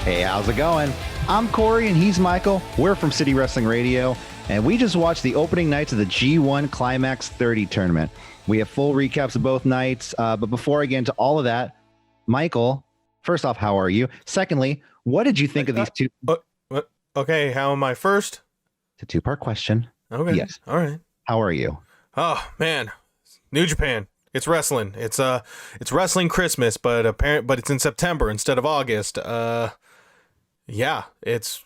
Hey, how's it going? I'm Corey and he's Michael. We're from City Wrestling Radio, and we just watched the opening nights of the G1 Climax 30 tournament. We have full recaps of both nights, but before I get into all of that, Michael, first off, how are you? Secondly, what did you think of these two? Okay, how am I first? It's a two-part question. Okay. Yes. All right. How are you? Oh man, New Japan. It's wrestling. It's wrestling Christmas, but it's in September instead of August. Yeah, it's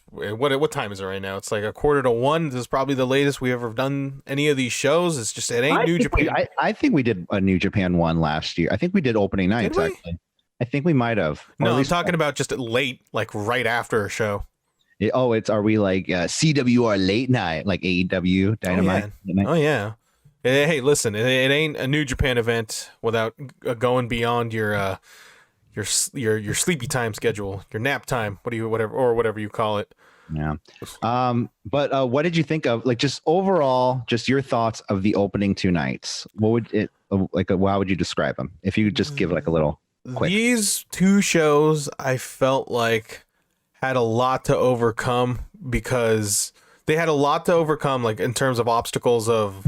what time is it right now? It's like 1:45. This is probably the latest we've ever done any of these shows. It's just it ain't New Japan. I think we did a New Japan one last year. I think we did opening nights. Actually, I think we might have. No, I'm talking about just late, like right after a show. Are we like CWR late night, like AEW Dynamite? Oh yeah. Hey, listen, it ain't a New Japan event without going beyond your sleepy time schedule, your nap time, whatever you call it. Yeah. But what did you think of, like, just overall, just your thoughts of the opening two nights? What would it like? How would you describe them? If you could just give like a little quick. These two shows, I felt like had a lot to overcome because they had a lot to overcome, like in terms of obstacles of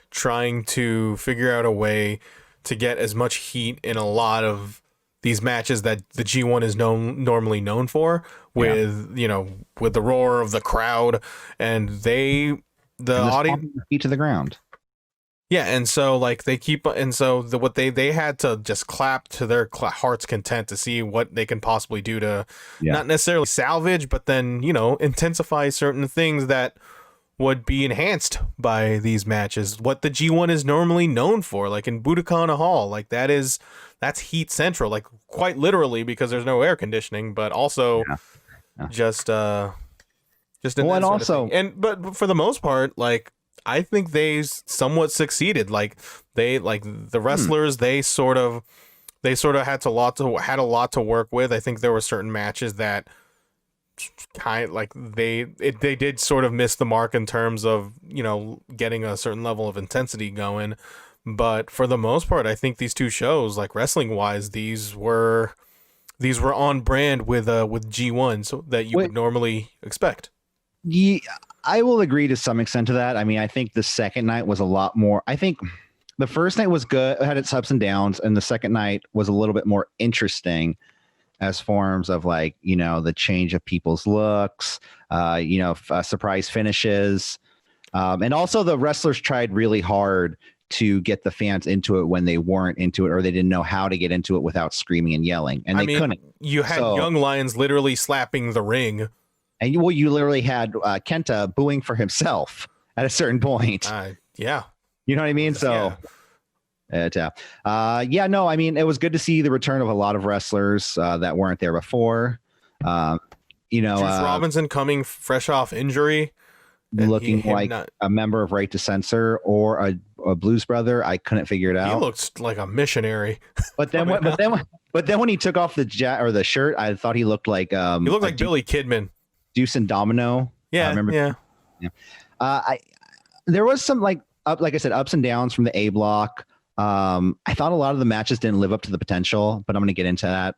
trying to figure out a way to get as much heat in a lot of these matches that the G1 is normally known for, with with the roar of the crowd, and the audience feet to the ground. Yeah, and so like they had to just clap to their heart's content to see what they can possibly do to not necessarily salvage, but then intensify certain things that would be enhanced by these matches. What the G1 is normally known for, like in Budokan Hall, like that's heat central, like quite literally, because there's no air conditioning, but also just and also, but for the most part, like I think they somewhat succeeded. Like the wrestlers, they sort of had a lot to work with. I think there were certain matches that they did sort of miss the mark in terms of getting a certain level of intensity going, but for the most part, I think these two shows, like wrestling wise, these were on brand with G1, so that you would normally expect. Yeah, I will agree to some extent to that. I mean, I think the second night was a lot more. I think the first night was good, it had its ups and downs, and the second night was a little bit more interesting as forms of like, the change of people's looks, surprise finishes. And also the wrestlers tried really hard to get the fans into it when they weren't into it, or they didn't know how to get into it without screaming and yelling. And couldn't. You had young lions literally slapping the ring. And you literally had Kenta booing for himself at a certain point. Yeah. You know what I mean? So... I mean, it was good to see the return of a lot of wrestlers that weren't there before. Juice Robinson coming fresh off injury, looking like a member of Right to Censor or a Blues Brother. I couldn't figure it out. He looked like a missionary. But then, when he took off the shirt, I thought he looked like he looked like Billy Kidman, Deuce and Domino. Yeah, I remember. Yeah. There was some like I said, ups and downs from the A block. I thought a lot of the matches didn't live up to the potential, but I'm going to get into that.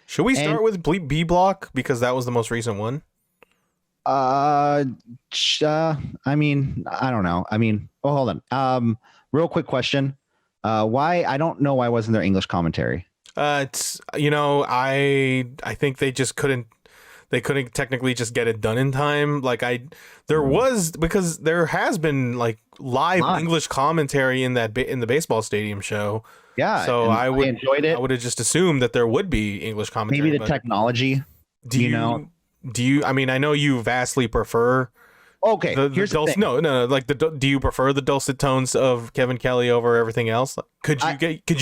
Should we start with B block because that was the most recent one? I mean, I don't know. I mean, hold on. Real quick question. Why? I don't know why wasn't there English commentary? It's I think they just couldn't. They couldn't technically just get it done in time. Because there has been like live English commentary in the baseball stadium show. Yeah. So I enjoyed it. I would have just assumed that there would be English commentary. Maybe the technology. Do you? I mean, I know you vastly prefer. Okay. Here's the thing. No. Like do you prefer the dulcet tones of Kevin Kelly over everything else? Could you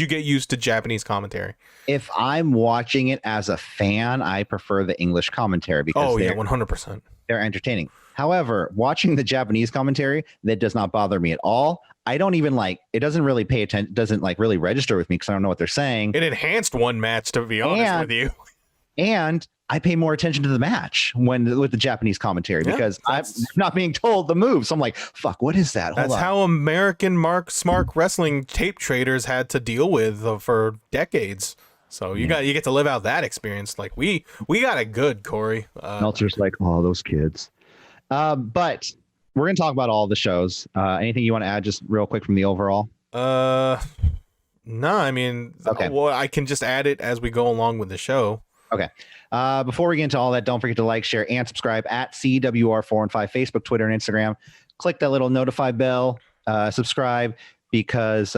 get used to Japanese commentary? If I'm watching it as a fan, I prefer the English commentary because 100%. They're entertaining. However, watching the Japanese commentary, that does not bother me at all. I don't even it doesn't really pay attention, doesn't really register with me because I don't know what they're saying. It enhanced one match, to be honest with you. And I pay more attention to the match with the Japanese commentary because I'm not being told the moves. So I'm like, fuck, what is that? That's how American smart wrestling tape traders had to deal with for decades. So you get to live out that experience. Like we got it good, Corey. Meltzer's like, oh, those kids. But we're gonna talk about all the shows. Anything you want to add, just real quick from the overall? No, I mean, okay. Well, I can just add it as we go along with the show. Okay. Before we get into all that, don't forget to like, share, and subscribe at CWR415, Facebook, Twitter, and Instagram. Click that little notify bell, subscribe, because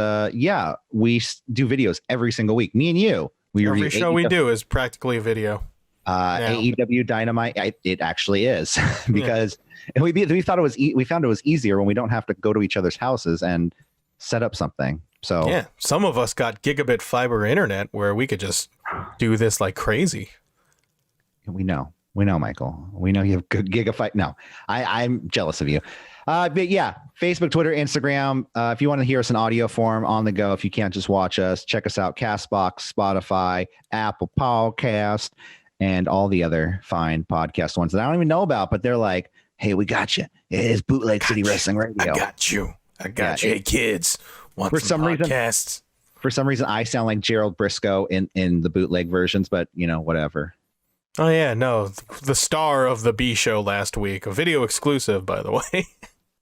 we do videos every single week. Me and you. Every show we do is practically a video. AEW Dynamite, it actually is, because we thought it was we found it was easier when we don't have to go to each other's houses and set up something. So yeah, some of us got gigabit fiber internet where we could just do this like crazy. We know, Michael. We know you have good gigabyte. No, I'm jealous of you. But yeah, Facebook, Twitter, Instagram. If you want to hear us in audio form on the go, if you can't just watch us, check us out. Castbox, Spotify, Apple Podcast, and all the other fine podcast ones that I don't even know about, but they're like, hey, we got you. It's Bootleg City Wrestling Radio. I got you. Hey, kids. Want for some podcasts? For some reason, I sound like Gerald Briscoe in the bootleg versions, but whatever. Oh yeah, no, the star of the B show last week, a video exclusive, by the way.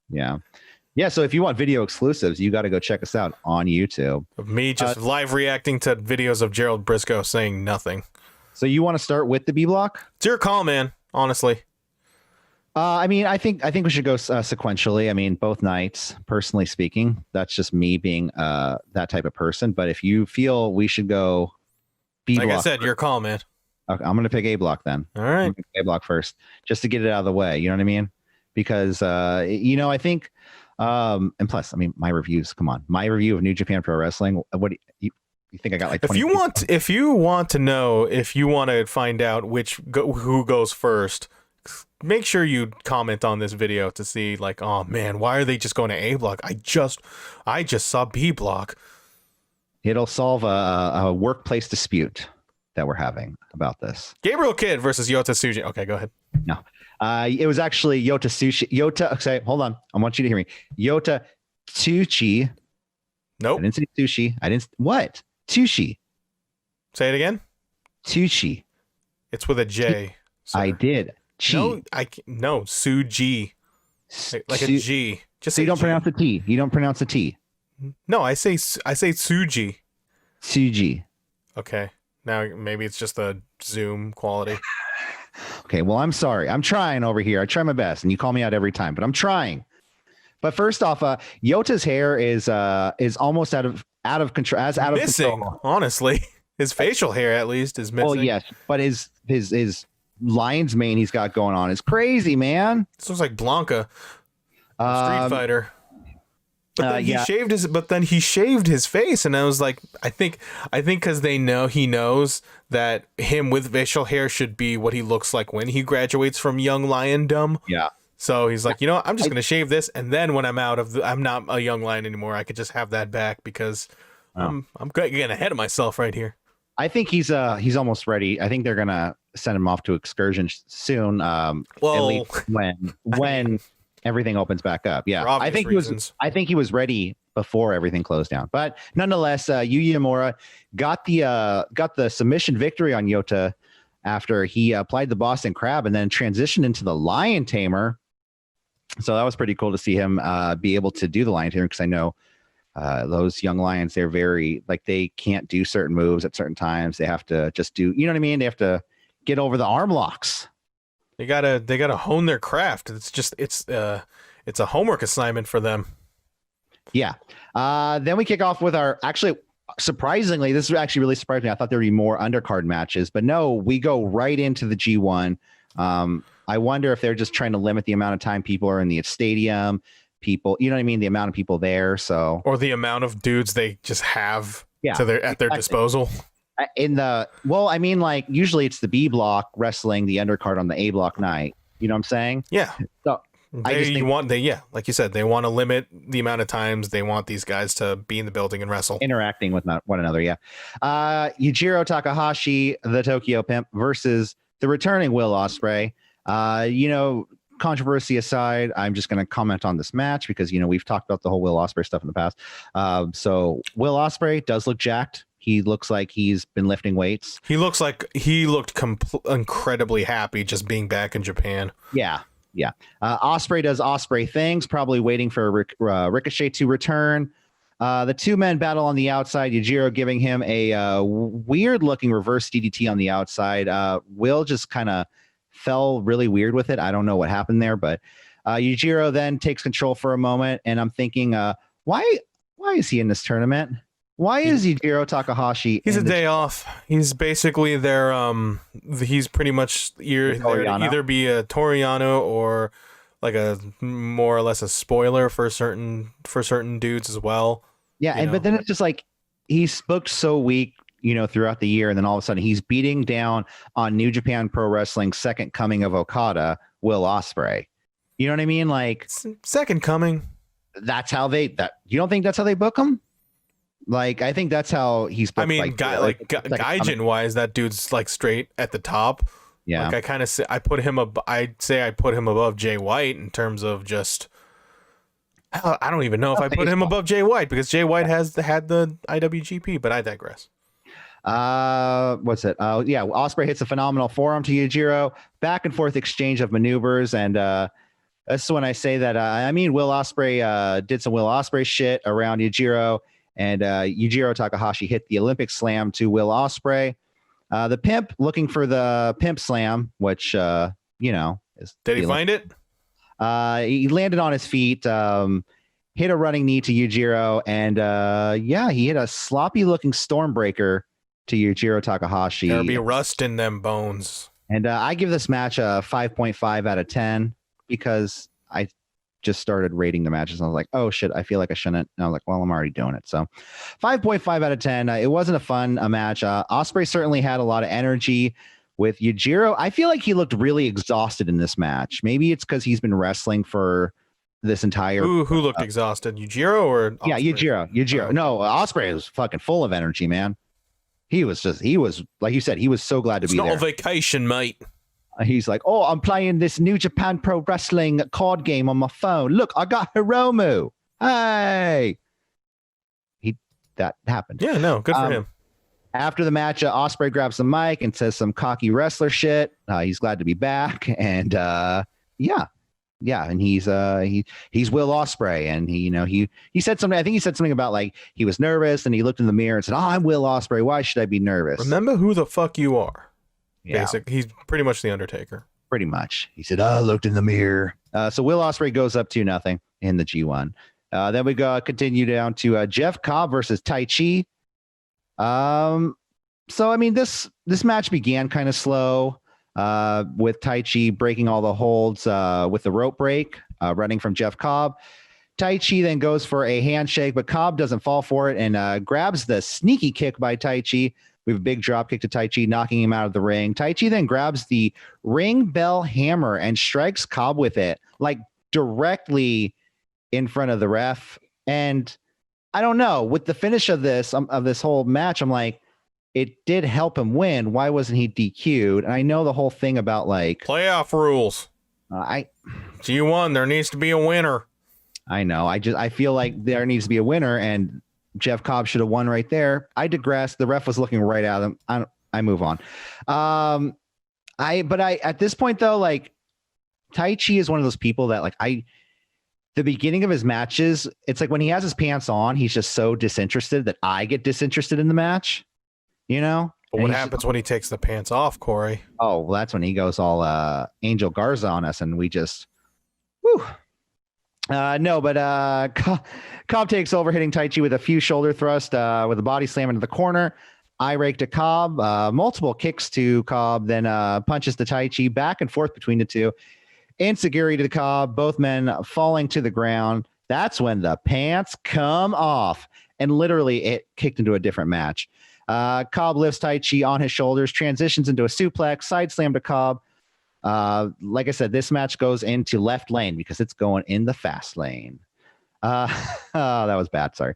Yeah. So if you want video exclusives, you got to go check us out on YouTube. Of me just live reacting to videos of Gerald Briscoe saying nothing. So you want to start with the B block? It's your call, man. Honestly. I mean, I think we should go sequentially. I mean, both nights, personally speaking, that's just me being that type of person. But if you feel we should go B block, like I said, your call, man. Okay, I'm going to pick A block then. All right. A block first, just to get it out of the way. You know what I mean? Because, I think, and plus, I mean, my reviews, come on, my review of New Japan Pro Wrestling. What do you think I got? Like, if you want to find out who goes first, make sure you comment on this video to see like, oh man, why are they just going to A block? I just saw B block. It'll solve a workplace dispute that we're having about this. Gabriel Kidd versus Yota Tsuji. Okay, go ahead. No. It was actually okay, hold on. I want you to hear me. Yota Tsuchi. Nope. I didn't say sushi. What? Tsushi. Say it again. Tsushi. It's with a J. Sir. I did. Chi. No, Suji. Like a G. Just so you don't pronounce the T. You don't pronounce the T. No, I say Tsuji. Tsuji. Okay. Now maybe it's just the Zoom quality. Okay, well, I'm sorry. I'm trying over here. I try my best, and you call me out every time, but I'm trying. But first off, Yota's hair is almost out of control. Missing, control. Honestly, his facial hair at least is missing. Well, yes, but his lion's mane he's got going on is crazy, man. This looks like Blanca, Street Fighter. But then he shaved his face, and I was like, I think because he knows that him with facial hair should be what he looks like when he graduates from young liondom. Yeah. So he's like, I'm just gonna shave this, and then when I'm I'm not a young lion anymore. I could just have that back because I'm getting ahead of myself right here. I think he's almost ready. I think they're gonna send him off to excursion soon. At least when everything opens back up. Yeah, I think he was ready before everything closed down. But nonetheless, Yuya Uemura got the submission victory on Yota after he applied the Boston Crab and then transitioned into the Lion Tamer. So that was pretty cool to see him be able to do the Lion Tamer, because I know those young lions, they're very they can't do certain moves at certain times. They have to just do, you know what I mean? They have to get over the arm locks. They gotta hone their craft. It's a homework assignment for them. Yeah. Then we kick off with surprisingly, this actually really surprised me. I thought there would be more undercard matches, but no, we go right into the G1. I wonder if they're just trying to limit the amount of time people are in the stadium. People, you know what I mean? The amount of people there. Or the amount of dudes they just have at their disposal. Usually it's the B block wrestling the undercard on the A block night. You know what I'm saying? Yeah. So like you said, they want to limit the amount of times they want these guys to be in the building and wrestle, interacting with one another. Yeah. Yujiro Takahashi, the Tokyo Pimp, versus the returning Will Ospreay. Controversy aside, I'm just going to comment on this match because we've talked about the whole Will Ospreay stuff in the past. So Will Ospreay does look jacked. He looks like he's been lifting weights. He looks like he looked incredibly happy just being back in Japan. Yeah. Ospreay does Ospreay things, probably waiting for Ricochet to return. The two men battle on the outside. Yujiro giving him a weird-looking reverse DDT on the outside. Will just kind of fell really weird with it. I don't know what happened there, but Yujiro then takes control for a moment, and I'm thinking, why is he in this tournament? Why is Yujiro Takahashi? He's a day off. He's basically their he's pretty much there to either be a Toriano or like a more or less a spoiler for certain dudes as well. Yeah, but then it's just like he's booked so weak, throughout the year, and then all of a sudden he's beating down on New Japan Pro Wrestling's second coming of Okada, Will Ospreay. You know what I mean? Like second coming. That's how you don't think that's how they book him? Like, I think that's how he's booked. I mean, Gaijin wise, that dude's like straight at the top. Yeah. Like I'd say I put him above Jay White in terms of just. I don't even know if I put him above Jay White because Jay White had the IWGP, but I digress. What's it? Ospreay hits a phenomenal forearm to Yujiro. Back and forth exchange of maneuvers, and that's when I say that. Will Ospreay did some Will Ospreay shit around Yujiro, and Yujiro Takahashi hit the Olympic Slam to Will Ospreay. The Pimp looking for the Pimp Slam, which did he find it? He landed on his feet, hit a running knee to Yujiro, and he hit a sloppy looking Stormbreaker to Yujiro Takahashi. There'll be rust in them bones. And I give this match a 5.5 out of 10 because I just started rating the matches. And I was like, oh shit, I feel like I shouldn't. And I was like, well, I'm already doing it. So 5.5 out of 10. It wasn't a fun match. Ospreay certainly had a lot of energy. With Yujiro, I feel like he looked really exhausted in this match. Maybe it's because he's been wrestling for this entire. Who looked exhausted? Yujiro or Ospreay? Yeah, Yujiro. No, Ospreay was fucking full of energy, man. He was like you said, he was so glad to be there. It's not a vacation, mate. He's like, oh, I'm playing this New Japan Pro Wrestling card game on my phone. Look, I got Hiromu. Hey, that happened. Yeah, no, good for him. After the match, Ospreay grabs the mic and says some cocky wrestler shit. He's glad to be back, and and he's Will Ospreay, and he said something. I think he said something about like he was nervous, and he looked in the mirror and said, "Oh, I'm Will Ospreay. Why should I be nervous? Remember who the fuck you are." Yeah, he's pretty much the Undertaker. Pretty much. He said, "I looked in the mirror." So Will Ospreay goes up 2-0 in the G1. Then we continue down to Jeff Cobb versus Tai Chi. So I mean, this match began kind of slow, with Tai Chi breaking all the holds, with the rope break, running from Jeff Cobb. Tai Chi then goes for a handshake, but Cobb doesn't fall for it and grabs the sneaky kick by Tai Chi. We have a big drop kick to Tai Chi, knocking him out of the ring. Tai Chi then grabs the ring bell hammer and strikes Cobb with it, like directly in front of the ref. And I don't know, with the finish of this whole match, I'm like, it did help him win. Why wasn't he DQ'd? And I know the whole thing about like playoff rules. G1, there needs to be a winner. I know. I feel like there needs to be a winner, and Jeff Cobb should have won right there. I digress. The ref was looking right at him. I move on. At this point though, like Tai Chi is one of those people that like the beginning of his matches, it's like when he has his pants on, he's just so disinterested that I get disinterested in the match, But what happens when he takes the pants off, Corey? Oh, well, that's when he goes all Angel Garza on us, and we just, whew. Cobb takes over, hitting Tai Chi with a few shoulder thrusts, with a body slam into the corner. Eye rake to Cobb, multiple kicks to Cobb, then punches to Tai Chi, back and forth between the two. Enziguri to the Cobb, both men falling to the ground. That's when the pants come off, and literally it kicked into a different match. Cobb lifts Tai Chi on his shoulders, transitions into a suplex, side slam to Cobb. Like I said, this match goes into left lane because it's going in the fast lane. That was bad. Sorry.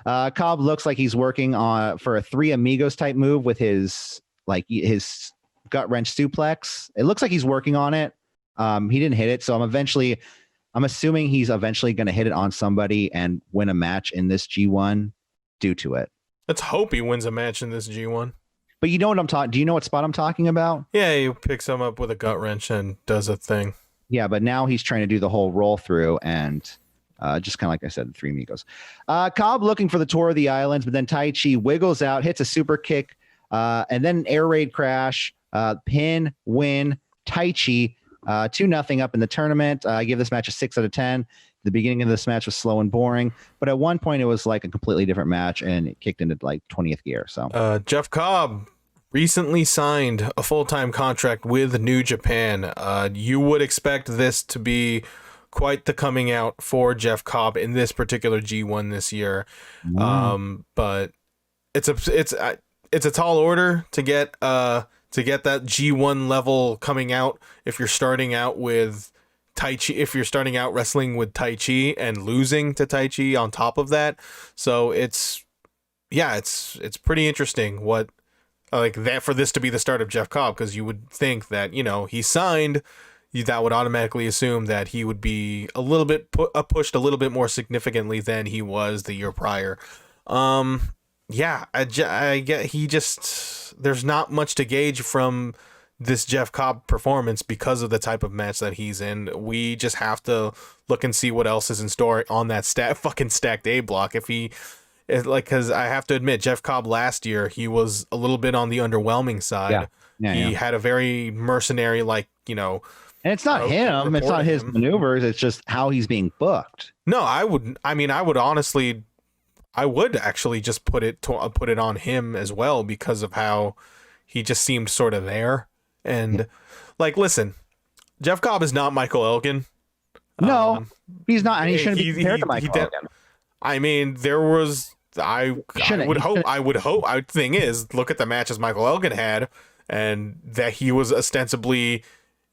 Cobb looks like he's working for a Three Amigos type move with his gut wrench suplex. It looks like he's working on it. He didn't hit it, so I'm assuming he's eventually going to hit it on somebody and win a match in this G1 due to it. Let's hope he wins a match in this G1. But you know what I'm talking? Do you know what spot I'm talking about? Yeah, he picks him up with a gut wrench and does a thing. Yeah, but now he's trying to do the whole roll through and just kind of like I said, the Three Amigos. Cobb looking for the Tour of the Islands, but then Tai Chi wiggles out, hits a super kick, and then an air raid crash, pin, win, Tai Chi, 2-0 up in the tournament. I give this match a 6 out of 10. The beginning of this match was slow and boring, but at one point it was like a completely different match and it kicked into like 20th gear. So Jeff Cobb recently signed a full-time contract with New Japan. You would expect this to be quite the coming out for Jeff Cobb in this particular G1 this year. But it's a tall order to get that G1 level coming out if you're starting out with Tai Chi, if you're starting out wrestling with Tai Chi and losing to Tai Chi on top of that. So it's pretty interesting what like that for this to be the start of Jeff Cobb, because you would think that, you know, he signed, that would automatically assume that he would be a little bit pushed a little bit more significantly than he was the year prior. I get there's not much to gauge from this Jeff Cobb performance because of the type of match that he's in. We just have to look and see what else is in store on that fucking stacked A block. Because I have to admit, Jeff Cobb last year, he was a little bit on the underwhelming side. He had a very mercenary, and it's not him. It's not his maneuvers. It's just how he's being booked. No, I would actually just put it on him as well, because of how he just seemed sort of there. And listen, Jeff Cobb is not Michael Elgin. No, he's not. And he shouldn't be compared to Michael Elgin. I mean, there was, thing is, look at the matches Michael Elgin had, and that he was ostensibly,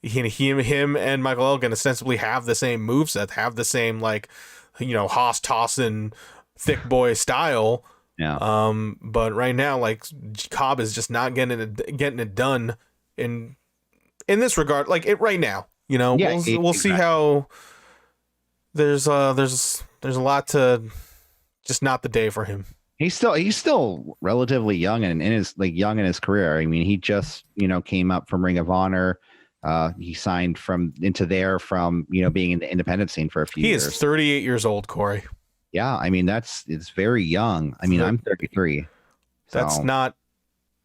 him and Michael Elgin ostensibly have the same moveset, have the same, Haas tossing thick boy style. Yeah. But right now, Cobb is just not getting it done in this regard. Right now, we'll see how there's a lot to, just not the day for him. He's still relatively young and in his career. I mean, he just, came up from Ring of Honor. He signed from being in the independent scene for a few years. He is 38 years old, Corey. Yeah, I mean, it's very young. I mean, I'm 33. That's not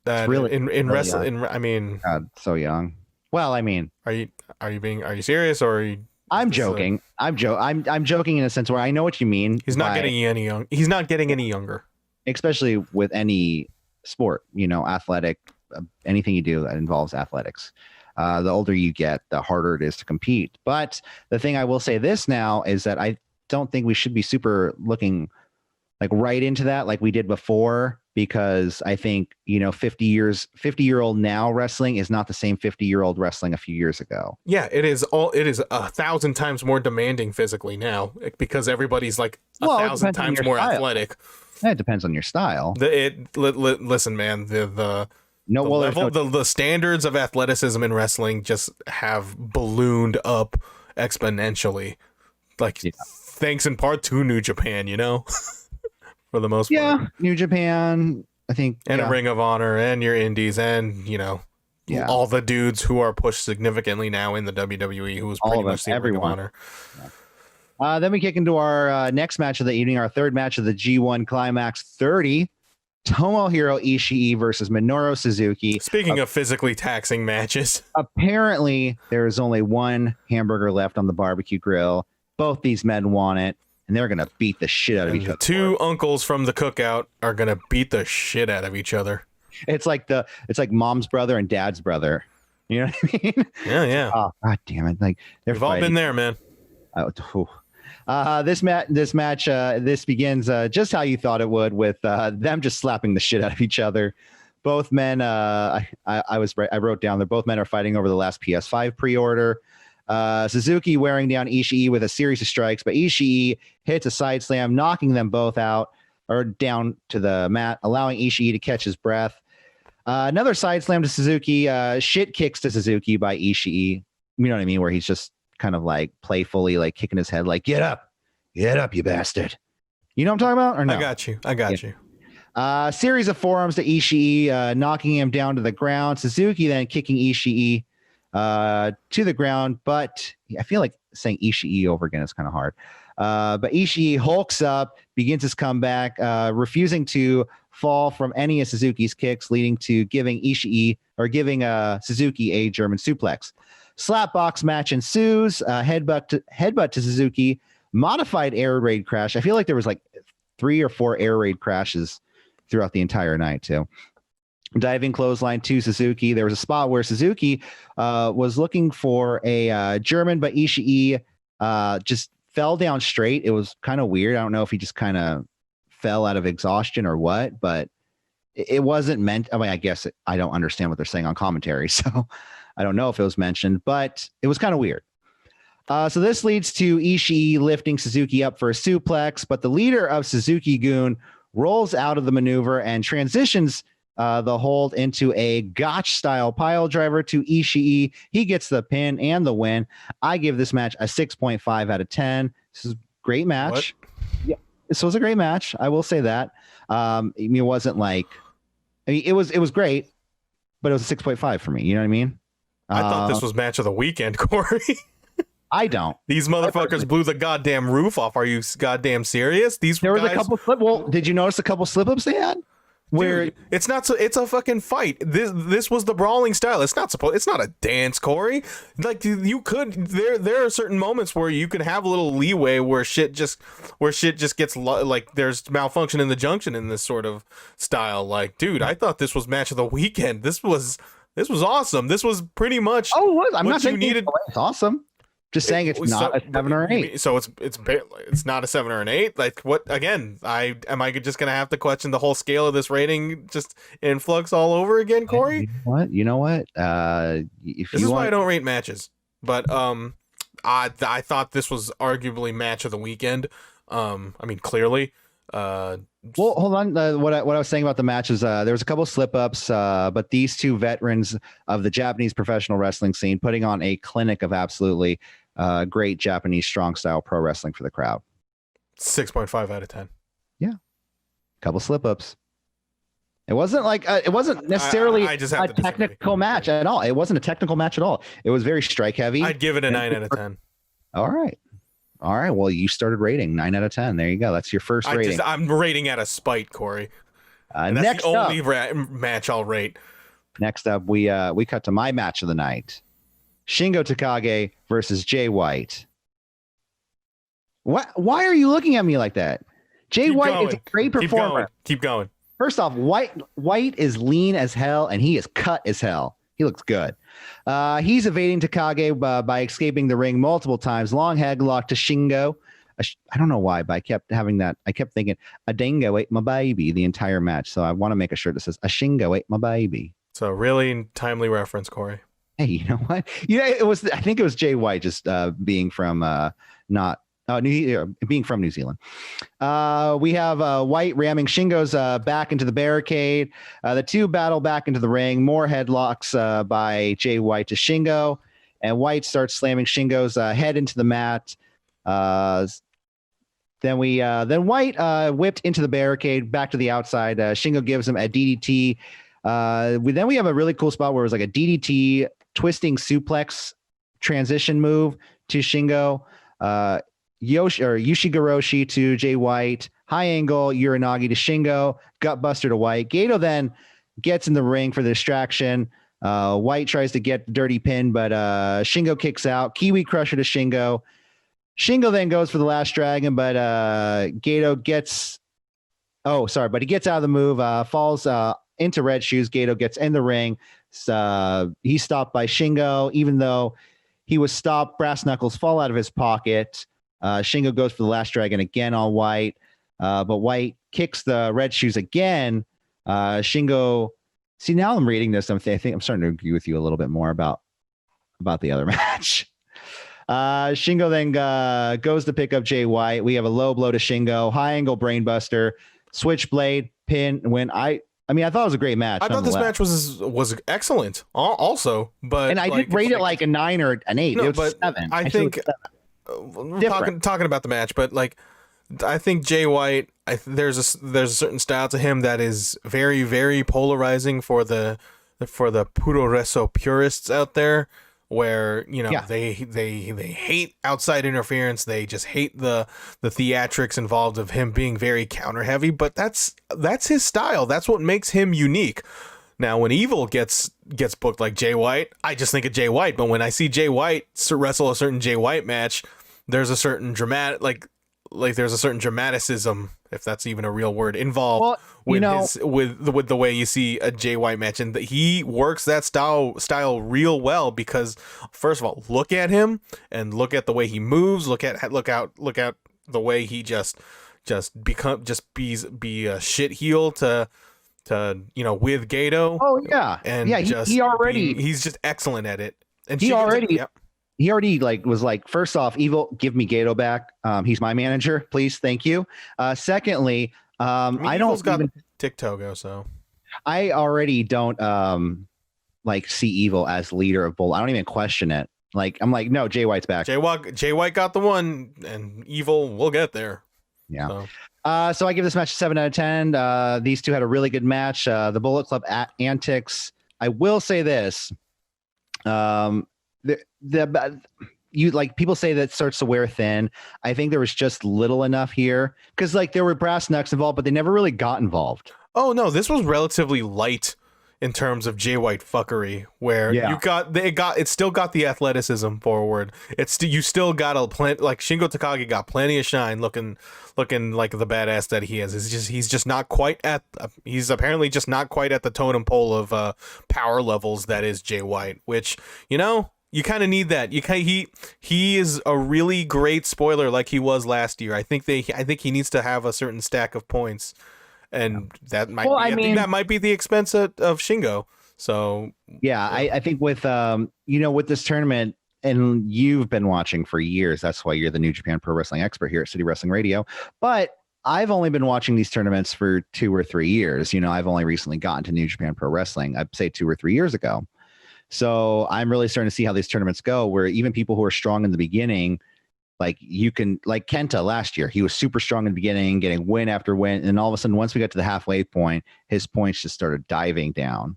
that really in wrestling. I mean, God, so young. Well, I mean, are you serious, or are you? I'm joking. I'm joking in a sense where I know what you mean. He's not getting any young. He's not getting any younger, especially with any sport. Athletic, anything you do that involves athletics. The older you get, the harder it is to compete. But the thing I will say this now is that I don't think we should be super looking right into that like we did before, because I think 50-year-old now wrestling is not the same 50-year-old wrestling a few years ago. Yeah, it is 1,000 times more demanding physically now, because everybody's 1,000 times more athletic. It depends on your style. Listen, man, the standards of athleticism in wrestling just have ballooned up exponentially. Thanks in part to New Japan, for the most part. Yeah, New Japan, I think. And a Ring of Honor and your indies and, all the dudes who are pushed significantly now in the WWE, who was pretty much the Ring of Honor. Yeah. Then we kick into our next match of the evening, our third match of the G1 Climax 30. Tomohiro Ishii versus Minoru Suzuki. Speaking of physically taxing matches. Apparently, there is only one hamburger left on the barbecue grill. Both these men want it, and they're going to beat the shit out of each other. Two uncles from the cookout are going to beat the shit out of each other. It's like mom's brother and dad's brother. You know what I mean? Yeah. Oh, God damn it. We've all been there, man. This match begins just how you thought it would, with them just slapping the shit out of each other. Both men, I wrote down that both men are fighting over the last PS5 pre-order. Suzuki wearing down Ishii with a series of strikes, but Ishii hits a side slam, knocking them both out or down to the mat, allowing Ishii to catch his breath. Another side slam to Suzuki, shit kicks to Suzuki by Ishii. You know what I mean? Where he's just kind of playfully kicking his head, get up, you bastard. You know what I'm talking about, or no? I got you. Series of forearms to Ishii, knocking him down to the ground. Suzuki then kicking Ishii to the ground, but I feel like saying Ishii over again is kind of hard. But Ishii hulks up, begins his comeback, refusing to fall from any of Suzuki's kicks, leading to giving Suzuki a German suplex. Slapbox match ensues. Headbutt to Suzuki. Modified air raid crash. I feel like there was like 3 or 4 air raid crashes throughout the entire night too. Diving clothesline to Suzuki. There was a spot where Suzuki was looking for a German, but Ishii just fell down straight. It was kind of weird. I don't know if he just kind of fell out of exhaustion or what, but it wasn't meant. I mean, I guess I don't understand what they're saying on commentary, so I don't know if it was mentioned, but it was kind of weird. So this leads to Ishii lifting Suzuki up for a suplex, but the leader of Suzuki-gun rolls out of the maneuver and transitions the hold into a gotch-style pile driver to Ishii. He gets the pin and the win. I give this match a 6.5 out of 10. This is a great match. What? Yeah, this was a great match. I will say that. I mean, it wasn't like, I mean, it was great, but it was a 6.5 for me. You know what I mean? I thought this was match of the weekend, Corey. I don't. These motherfuckers blew the goddamn roof off. Are you goddamn serious? There was a couple Well, did you notice a couple slip-ups they had? Where dude, it's not so, it's a fucking fight. This was the brawling style. It's not a dance, Corey. Like you could there are certain moments where you can have a little leeway where shit just gets like there's malfunction in the junction in this sort of style. Like, dude, I thought this was match of the weekend. This was awesome. This was pretty much it was. I'm not saying it's awesome. Just saying it's not a 7 or an 8. So it's not a 7 or an 8. Like what? Again, am I just gonna have to question the whole scale of this rating just in flux all over again, Corey? You know what? This is why I don't rate matches. But I thought this was arguably match of the weekend. I mean, clearly. Well, hold on. What I was saying about the matches, there was a couple slip ups, but these two veterans of the Japanese professional wrestling scene putting on a clinic of absolutely great Japanese strong style pro wrestling for the crowd. 6.5 out of 10. Yeah, couple slip ups. It wasn't like it wasn't necessarily a technical match at all. It wasn't a technical match at all. It was very strike heavy. I'd give it a 9 out of 10. All right. Well, you started rating 9 out of 10. There you go. That's your first rating. I'm rating out of spite, Corey. That's next the only match I'll rate. Next up, we cut to my match of the night: Shingo Takagi versus Jay White. What? Why are you looking at me like that? Jay White is a great performer. Keep going. First off, White is lean as hell, and he is cut as hell. He looks good. He's evading Takagi by escaping the ring multiple times. Long headlock to Shingo. I don't know why, but I kept thinking, a dingo ate my baby the entire match. So I want to make a shirt that says, a Shingo ate my baby. So really timely reference, Corey. Hey, you know what? I think it was Jay White just being from being from New Zealand. We have White ramming Shingo's back into the barricade. The two battle back into the ring. More headlocks by Jay White to Shingo, and White starts slamming Shingo's head into the mat. Then White whipped into the barricade back to the outside. Shingo gives him a DDT. Then we have a really cool spot where it was like a DDT twisting suplex transition move to Shingo. Yushigoroshi to Jay White, high angle Uranagi to Shingo, gutbuster to White. Goto then gets in the ring for the distraction. White tries to get the dirty pin, but Shingo kicks out. Kiwi Crusher to Shingo. Shingo then goes for the last dragon, but Goto gets but he gets out of the move, falls into red shoes. Goto gets in the ring. He's stopped by Shingo, even though he was stopped. Brass knuckles fall out of his pocket. Shingo goes for the last dragon again on White, but White kicks the red shoes again. Shingo, see, now I'm reading this. I think I'm starting to agree with you a little bit more about the other match. Shingo then goes to pick up Jay White. We have a low blow to Shingo, high angle brainbuster, switchblade, pin, win. I thought it was a great match. I thought this match was excellent also, but I did rate it like a 9 or an 8. No, it was but 7. I think talking about the match, but like I think Jay White there's a certain style to him that is very, very polarizing for the puroreso purists out there, where they hate outside interference. They just hate the theatrics involved of him being very counter heavy. But that's his style. That's what makes him unique. Now, when Evil gets booked like Jay White, I just think of Jay White. But when I see Jay White wrestle a certain Jay White match, there's a certain there's a certain dramaticism, if that's even a real word, involved with the way you see a Jay White match, and he works that style real well because, first of all, look at him and look at the way he moves. Look at the way he just be a shit heel to with Goto. Oh yeah, and yeah. He's just excellent at it, and he already was like, first off, Evil, give me Goto back. He's my manager, please, thank you. Secondly, I don't got Dick Togo, so I already don't see Evil as leader of Bull. I don't even question it. Like, I'm like, no, Jay White's back. Jay White got the one, and Evil will get there. Yeah. So I give this match a 7 out of 10. These two had a really good match. The Bullet Club antics. I will say this. People say that starts to wear thin. I think there was just little enough here because there were brass knucks involved, but they never really got involved. Oh no, this was relatively light in terms of Jay White fuckery, where it still got the athleticism forward. You still got Shingo Takagi got plenty of shine, looking like the badass that he is. He's apparently just not quite at the totem pole of power levels that is Jay White, which you kind of need that. He is a really great spoiler like he was last year. I think he needs to have a certain stack of points. And that might I think that might be the expense of Shingo. So yeah, I think with with this tournament, and you've been watching for years, that's why you're the New Japan Pro Wrestling expert here at City Wrestling Radio. But I've only been watching these tournaments for 2 or 3 years. I've only recently gotten to New Japan Pro Wrestling, I'd say 2 or 3 years ago. So I'm really starting to see how these tournaments go, where even people who are strong in the beginning, like Kenta last year, he was super strong in the beginning, getting win after win. And all of a sudden, once we got to the halfway point, his points just started diving down.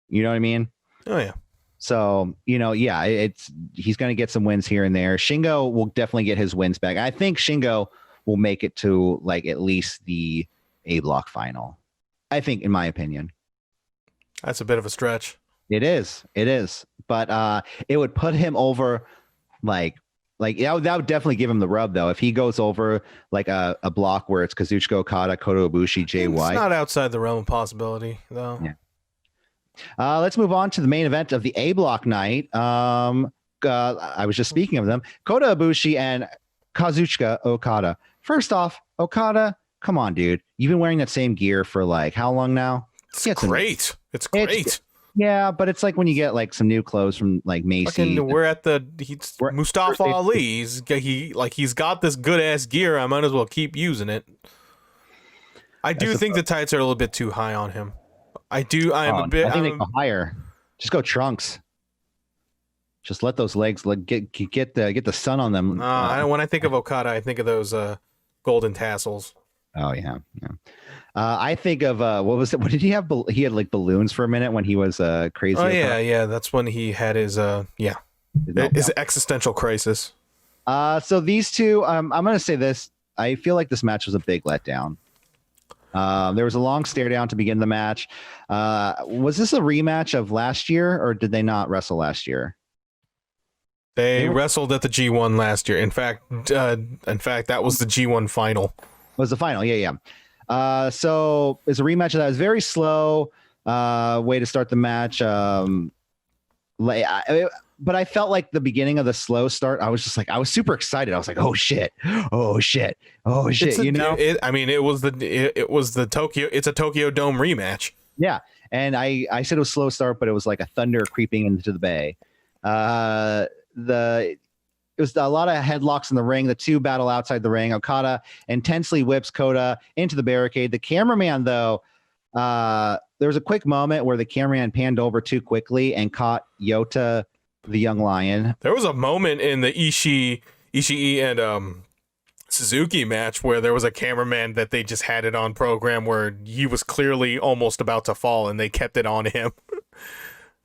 You know what I mean? Oh, yeah. So, he's going to get some wins here and there. Shingo will definitely get his wins back. I think Shingo will make it to at least the A block final. I think, in my opinion. That's a bit of a stretch. It is. But it would put him over that would definitely give him the rub, though. If he goes over a block where it's Kazuchika Okada, Kota Ibushi, Jay White. It's not outside the realm of possibility, though. Yeah. Let's move on to the main event of the A block night. I was just speaking of them. Kota Ibushi and Kazuchika Okada. First off, Okada, come on, dude. You've been wearing that same gear for how long now? It's great. It's great. Yeah, but it's when you get some new clothes from Macy's. We're at Mustafa Ali. He's got this good ass gear. I might as well keep using it. I do think the tights are a little bit too high on him. I do. I think they go higher. Just go trunks. Just let those legs get the sun on them. When I think of Okada, I think of those golden tassels. Oh yeah. I think of what was it? What did he have? He had balloons for a minute when he was crazy. Oh yeah. That's when he had his his existential crisis. So these two, I'm gonna say this. I feel like this match was a big letdown. There was a long stare down to begin the match. Was this a rematch of last year, or did they not wrestle last year? They wrestled at the G1 last year. In fact, that was the G1 final. Was the final? Yeah. So it's a rematch that was very slow way to start the match. But I felt like the beginning of the slow start, I was just I was super excited. I was like, oh shit. It was the Tokyo. It's a Tokyo Dome rematch. Yeah, and I said it was slow start, but it was like a thunder creeping into the bay. It was a lot of headlocks in the ring. The two battle outside the ring. Okada intensely whips Kota into the barricade. The cameraman, though, there was a quick moment where the cameraman panned over too quickly and caught Yota, the young lion. There was a moment in the Ishii and Suzuki match where there was a cameraman that they just had it on program where he was clearly almost about to fall and they kept it on him.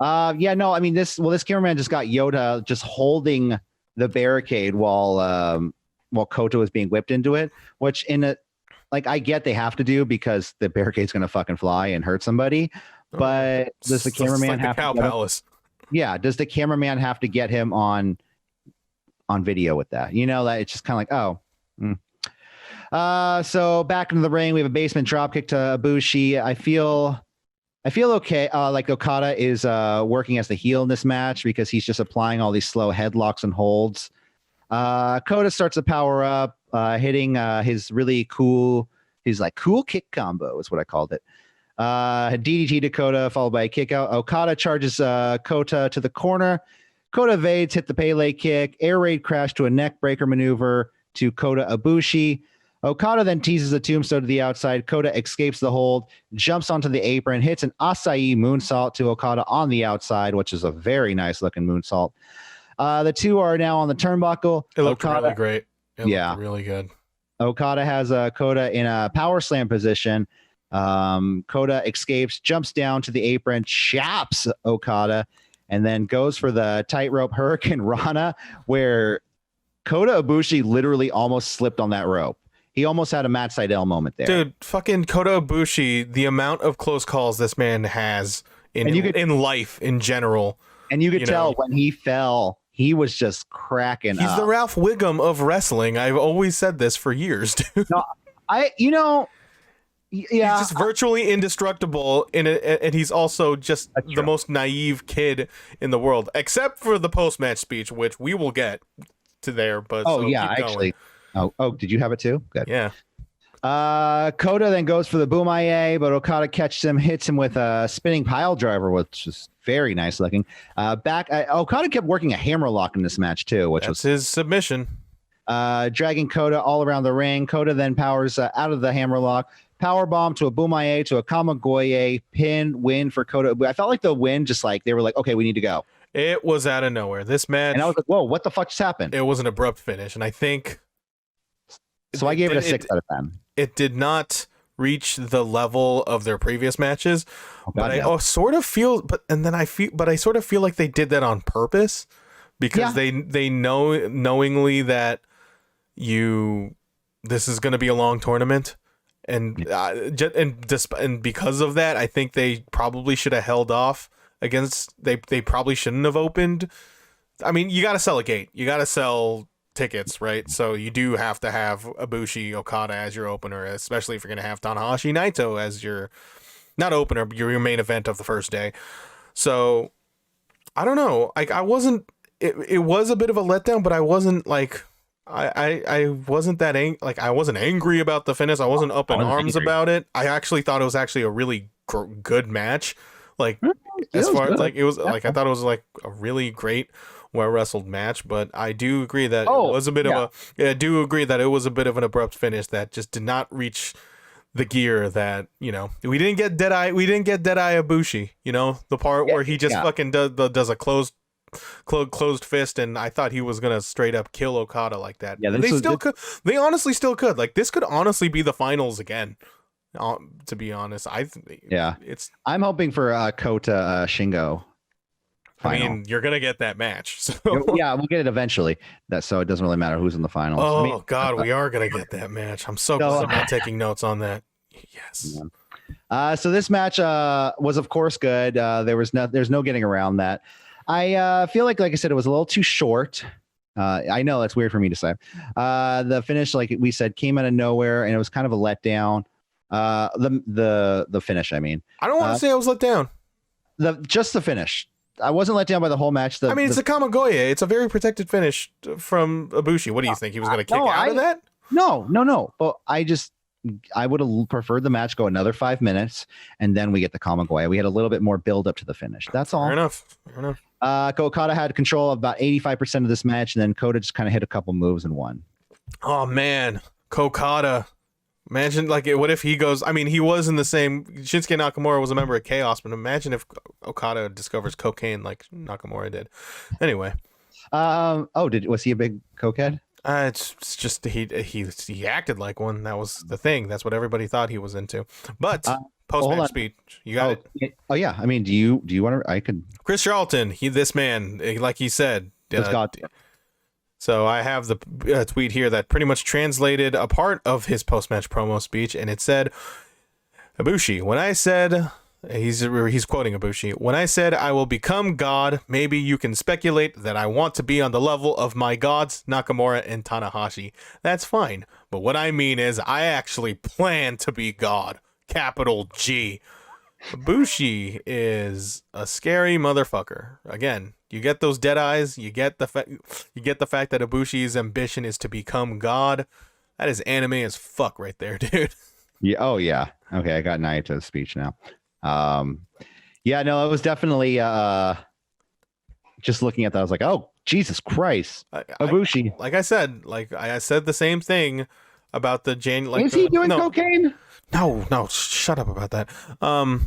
Yeah, no, I mean this cameraman just got Yoda just holding the barricade while Goto is being whipped into it, which I get they have to do because the barricade's gonna fucking fly and hurt somebody. But does the cameraman have Cow Palace? Yeah, does the cameraman have to get him on video with that? That it's just kind of like, so back into the ring, we have a basement dropkick to Ibushi. I feel okay. Like Okada is working as the heel in this match because he's just applying all these slow headlocks and holds. Kota starts to power up, hitting his really cool kick combo is what I called it. DDT to Kota followed by a kick out. Okada charges Kota to the corner. Kota evades, hit the Pele kick, air raid crash to a neck breaker maneuver to Kota Ibushi. Okada then teases a tombstone to the outside. Kota escapes the hold, jumps onto the apron, hits an Asai moonsault to Okada on the outside, which is a very nice looking moonsault. The two are now on the turnbuckle. It looked really great. It looked really good. Okada has Kota in a power slam position. Kota escapes, jumps down to the apron, chaps Okada, and then goes for the tightrope Hurricane Rana, where Kota Ibushi literally almost slipped on that rope. He almost had a Matt Sydal moment there. Dude, fucking Kota Ibushi, the amount of close calls this man has in life in general. And you could tell when he fell, he was just cracking He's up. the Ralph Wiggum of wrestling. I've always said this for years, dude. No, he's just virtually indestructible and he's also just the most naive kid in the world, except for the post-match speech, which we will get to there. But actually. Oh, did you have it too? Good. Yeah. Kota then goes for the Bumaye, but Okada catches him, hits him with a spinning pile driver, which is very nice looking. Okada kept working a hammerlock in this match too, which was his submission. Dragging Kota all around the ring. Kota then powers out of the hammerlock, power bomb to a Bumaye to a Kamagoye, pin win for Kota. I felt like the win, just like they were like, okay, we need to go. It was out of nowhere. This match, and I was like, whoa, what the fuck just happened? It was an abrupt finish, and I think. So I gave it a 6 out of 10. It did not reach the level of their previous matches, but I sort of feel, but I sort of feel like they did that on purpose because they know knowingly that this is going to be a long tournament, and because of that, I think they probably should have held off against. They probably shouldn't have opened. I mean, you got to sell a gate. You got to sell tickets, right? So you do have to have Ibushi Okada as your opener, especially if you're going to have Tanahashi Naito as your not opener, but your main event of the first day. So I don't know. I wasn't. It was a bit of a letdown, but I wasn't like I wasn't that I wasn't angry about the finish. I wasn't up in arms about it. I actually thought it was actually a really good match. Like as far as it was like I thought it was like a really great well wrestled match, but I do agree that it was a bit of I do agree that it was a bit of an abrupt finish that just did not reach the gear that we didn't get Deadeye Ibushi, the part where he just fucking does a closed fist, and I thought he was gonna straight up kill Okada like that. Yeah, they honestly still could. Like this could honestly be the finals again. To be honest, I'm hoping for Kota Shingo. Final. I mean, you're gonna get that match. So. Yeah, we'll get it eventually. So it doesn't really matter who's in the finals. Oh God, we are gonna get that match. I'm so glad I'm not taking notes on that. Yes. Yeah. So this match was of course good. There's no getting around that. I feel like I said, it was a little too short. I know that's weird for me to say. The finish, like we said, came out of nowhere, and it was kind of a letdown. The finish, I mean. I don't want to say I was let down. Just the finish. I wasn't let down by the whole match. It's a Kamagoye. It's a very protected finish from Ibushi. What do you think? He was going to kick out of that? No. Well, I would have preferred the match go another 5 minutes, and then we get the Kamagoye. We had a little bit more build up to the finish. That's all. Fair enough. Okada had control of about 85% of this match, and then Kota just kind of hit a couple moves and won. Oh, man. Okada. Imagine, what if he goes... I mean, he was in the same... Shinsuke Nakamura was a member of Chaos, but imagine if Okada discovers cocaine like Nakamura did. Anyway. Was he a big cokehead? It's just he acted like one. That was the thing. That's what everybody thought he was into. But post-match speech, you got it. Oh yeah. I mean, do you want to? I could. Chris Charlton. This man, like he said. So I have the tweet here that pretty much translated a part of his post-match promo speech, and it said, "Ibushi, when I said." He's quoting Ibushi. When I said I will become God, maybe you can speculate that I want to be on the level of my gods, Nakamura and Tanahashi. That's fine. But what I mean is I actually plan to be God. Capital G. Ibushi is a scary motherfucker. Again, you get those dead eyes. You get the fact that Ibushi's ambition is to become God. That is anime as fuck right there, dude. Yeah. Oh yeah. Okay, I got Naito's speech now. Yeah, no, it was definitely just looking at that, I was like, oh Jesus Christ, Ibushi. Like I said the same thing about the is he doing cocaine? No, shut up about that.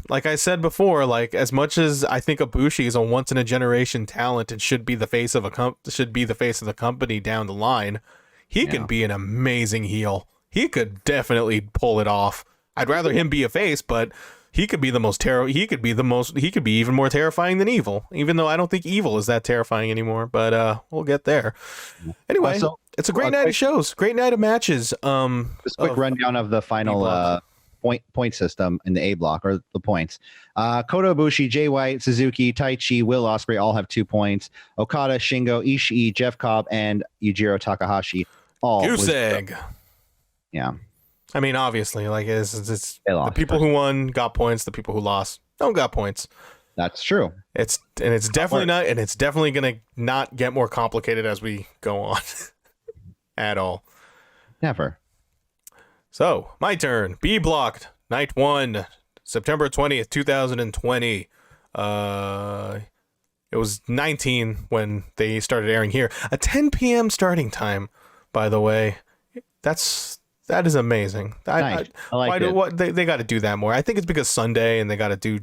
Like I said before, like as much as I think Ibushi is a once in a generation talent and should be the face of the company down the line, he could be an amazing heel. He could definitely pull it off. I'd rather him be a face, but he could be even more terrifying than Evil, even though I don't think Evil is that terrifying anymore, but we'll get there. Anyway, it's a great night of shows, great night of matches. Just a quick rundown of the final point system in the A block, or the points. Kota Ibushi, Jay White, Suzuki, Tai Chi, Will Ospreay all have 2 points. Okada, Shingo, Ishii, Jeff Cobb, and Yujiro Takahashi all goose egg. Yeah. I mean, obviously, like it's the people who won got points. The people who lost don't got points. That's true. It's definitely gonna not get more complicated as we go on at all. Never. So my turn. B blocked night 1, September 20th, 2020. It was 19 when they started airing here. A 10 p.m. starting time, by the way. That is amazing. Nice. I like it. They got to do that more. I think it's because Sunday and they got to do.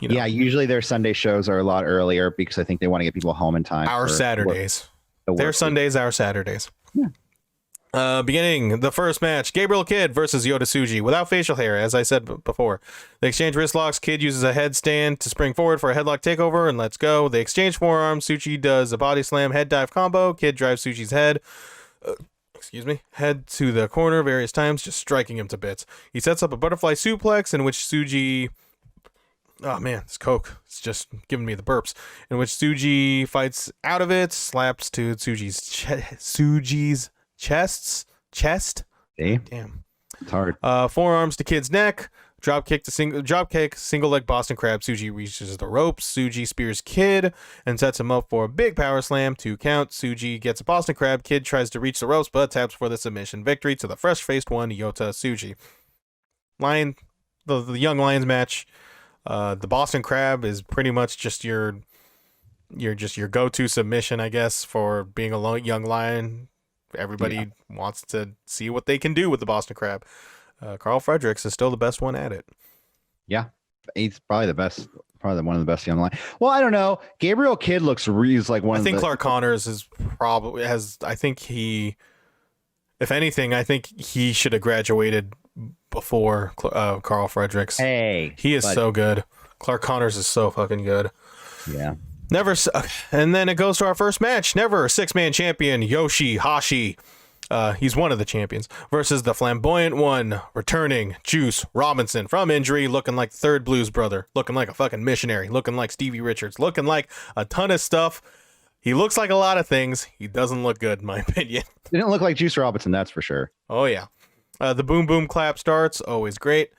Yeah, usually their Sunday shows are a lot earlier because I think they want to get people home in time. Our Saturdays. Their Sundays, our Saturdays. Yeah. Beginning the first match, Gabriel Kidd versus Yota Tsuji without facial hair, as I said before. They exchange wrist locks. Kidd uses a headstand to spring forward for a headlock takeover, and let's go. They exchange forearms. Tsuji does a body slam head dive combo. Kidd drives Tsuji's head. Head to the corner various times, just striking him to bits. He sets up a butterfly suplex in which Tsuji... Oh man, this Coke is just giving me the burps. In which Tsuji fights out of it, slaps to Tsuji's chest. Hey. Damn. It's hard. Forearms to Kidd's neck. Drop kick, single leg Boston Crab. Tsuji reaches the ropes. Tsuji spears Kidd and sets him up for a big power slam. 2 count. Tsuji gets a Boston Crab. Kidd tries to reach the ropes, but taps for the submission victory to the fresh-faced one, Yota Tsuji. The Young Lions match. The Boston Crab is pretty much just your go-to submission, I guess, for being a young lion. Everybody wants to see what they can do with the Boston Crab. Carl Fredericks is still the best one at it. Yeah, he's probably the best. Probably one of the best young line. Well, I don't know. Gabriel Kidd looks like one. I think Clark Connors is probably has. I think if anything, I think he should have graduated before Carl Fredericks. Hey, he is so good. Clark Connors is so fucking good. Yeah. And then it goes to our first match. Never 6-man champion Yoshi-Hashi. He's one of the champions versus the flamboyant one, returning Juice Robinson from injury, looking like third Blues Brother, looking like a fucking missionary, looking like Stevie Richards, looking like a ton of stuff. He looks like a lot of things. He doesn't look good, in my opinion. He didn't look like Juice Robinson, that's for sure. Oh yeah. The boom boom clap starts, always great.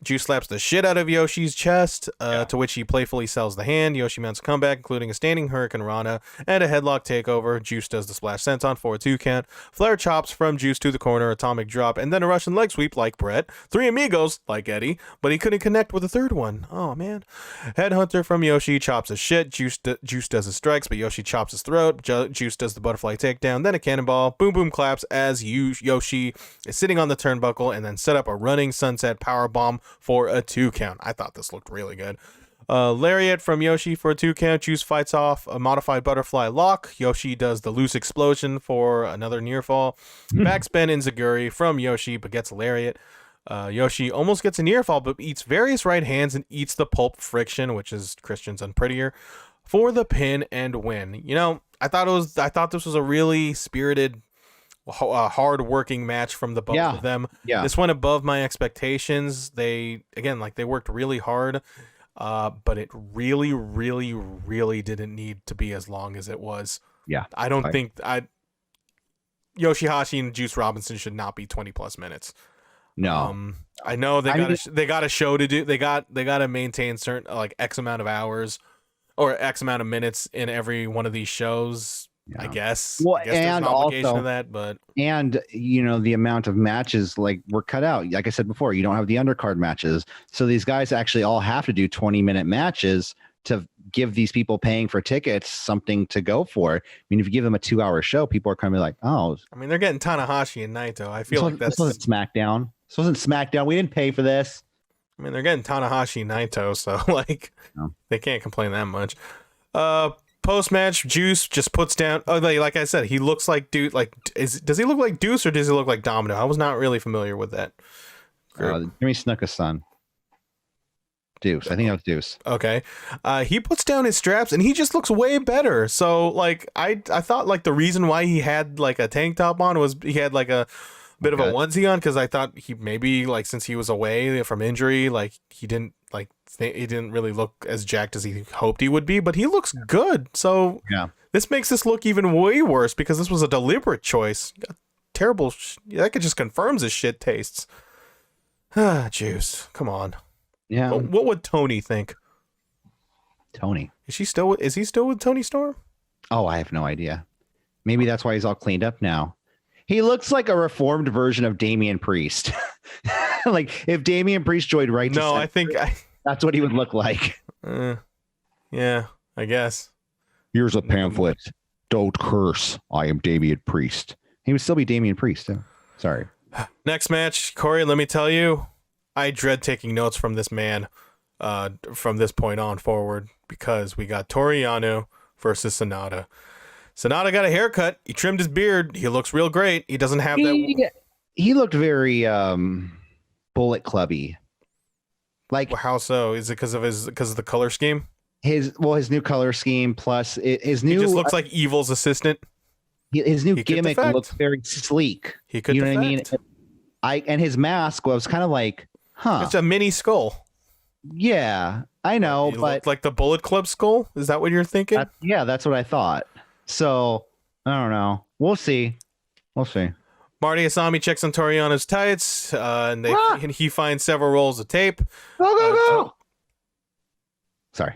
Juice slaps the shit out of Yoshi's chest, to which he playfully sells the hand. Yoshi mounts a comeback, including a standing Hurricane Rana and a headlock takeover. Juice does the splash senton for a 2 count. Flair chops from Juice to the corner, atomic drop, and then a Russian leg sweep like Brett. 3 amigos like Eddie, but he couldn't connect with a third one. Oh, man. Headhunter from Yoshi chops his shit. Juice does his strikes, but Yoshi chops his throat. Juice does the butterfly takedown, then a cannonball. Boom boom claps as Yoshi is sitting on the turnbuckle and then set up a running sunset powerbomb for a 2 count. I thought this looked really good. Lariat from Yoshi for a 2 count. Juice fights off a modified butterfly lock. Yoshi does the loose explosion for another near fall. Backspin Enziguri from Yoshi, but gets Lariat. Yoshi almost gets a near fall, but eats various right hands and eats the pulp friction, which is Christian's Unprettier, for the pin and win. You know, I thought this was a really spirited, hard-working match from the both of them. Yeah. This went above my expectations. They worked really hard. But it really, really, really didn't need to be as long as it was. Yeah. I don't think Yoshihashi and Juice Robinson should not be 20 plus minutes. No. I know they got a show to do. They got to maintain certain like X amount of hours or X amount of minutes in every one of these shows. Yeah. I guess. Well, I guess there's an obligation also, to that, but the amount of matches like were cut out. Like I said before, you don't have the undercard matches, so these guys actually all have to do 20-minute matches to give these people paying for tickets something to go for. I mean, if you give them a 2-hour show, people are kind of like, oh. I mean, they're getting Tanahashi and Naito. I feel like this wasn't SmackDown. This wasn't SmackDown. We didn't pay for this. I mean, they're getting Tanahashi and Naito, so like they can't complain that much. Post-match, Juice just puts down. Oh, like I said, he looks like Deuce. Like, does he look like Deuce or does he look like Domino? I was not really familiar with that. Jimmy Snuka's son. Deuce. I think that was Deuce. Okay. He puts down his straps and he just looks way better. So, like, I thought like the reason why he had like a tank top on was he had like a bit of a onesie on because I thought he maybe like since he was away from injury, like he didn't really look as jacked as he hoped he would be, but he looks good. So this makes this look even way worse because this was a deliberate choice. Terrible. That could just confirms his shit tastes. Juice. Come on. Yeah. What would Tony think? Tony. Is he still with Tony Storm? Oh, I have no idea. Maybe that's why he's all cleaned up now. He looks like a reformed version of Damian Priest. Like if Damian Priest joined right to I think that's what he would look like. Yeah, I guess. Here's a pamphlet. Don't curse. I am Damian Priest. He would still be Damian Priest. Sorry. Next match, Corey, let me tell you, I dread taking notes from this man from this point on forward because we got Toriano versus Sonata. Sonata got a haircut. He trimmed his beard. He looks real great. He doesn't have that. He looked very Bullet Clubby. Like how so? Is it because of the color scheme? His new color scheme plus his new. He just looks like Evil's assistant. His new gimmick looks very sleek. He could. You know defect. What I mean? And his mask was kind of like, it's a mini skull. Yeah, I know, but like the Bullet Club skull. Is that what you're thinking? That's what I thought. So I don't know. We'll see. Marty Asami checks on Toriano's tights, and he finds several rolls of tape. Go! Sorry.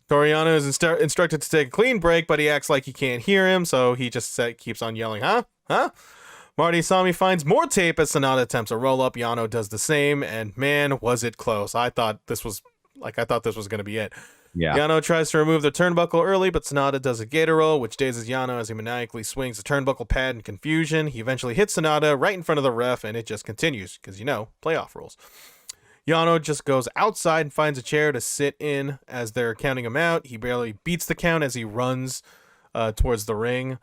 Toriano is instructed to take a clean break, but he acts like he can't hear him, so he just keeps on yelling, huh? Marty Asami finds more tape as Sonata attempts a roll-up. Yano does the same, and man, was it close. I thought this was going to be it. Yeah. Yano tries to remove the turnbuckle early, but Sonata does a gator roll, which dazes Yano as he maniacally swings the turnbuckle pad in confusion. He eventually hits Sonata right in front of the ref, and it just continues, because, playoff rules. Yano just goes outside and finds a chair to sit in as they're counting him out. He barely beats the count as he runs towards the ring.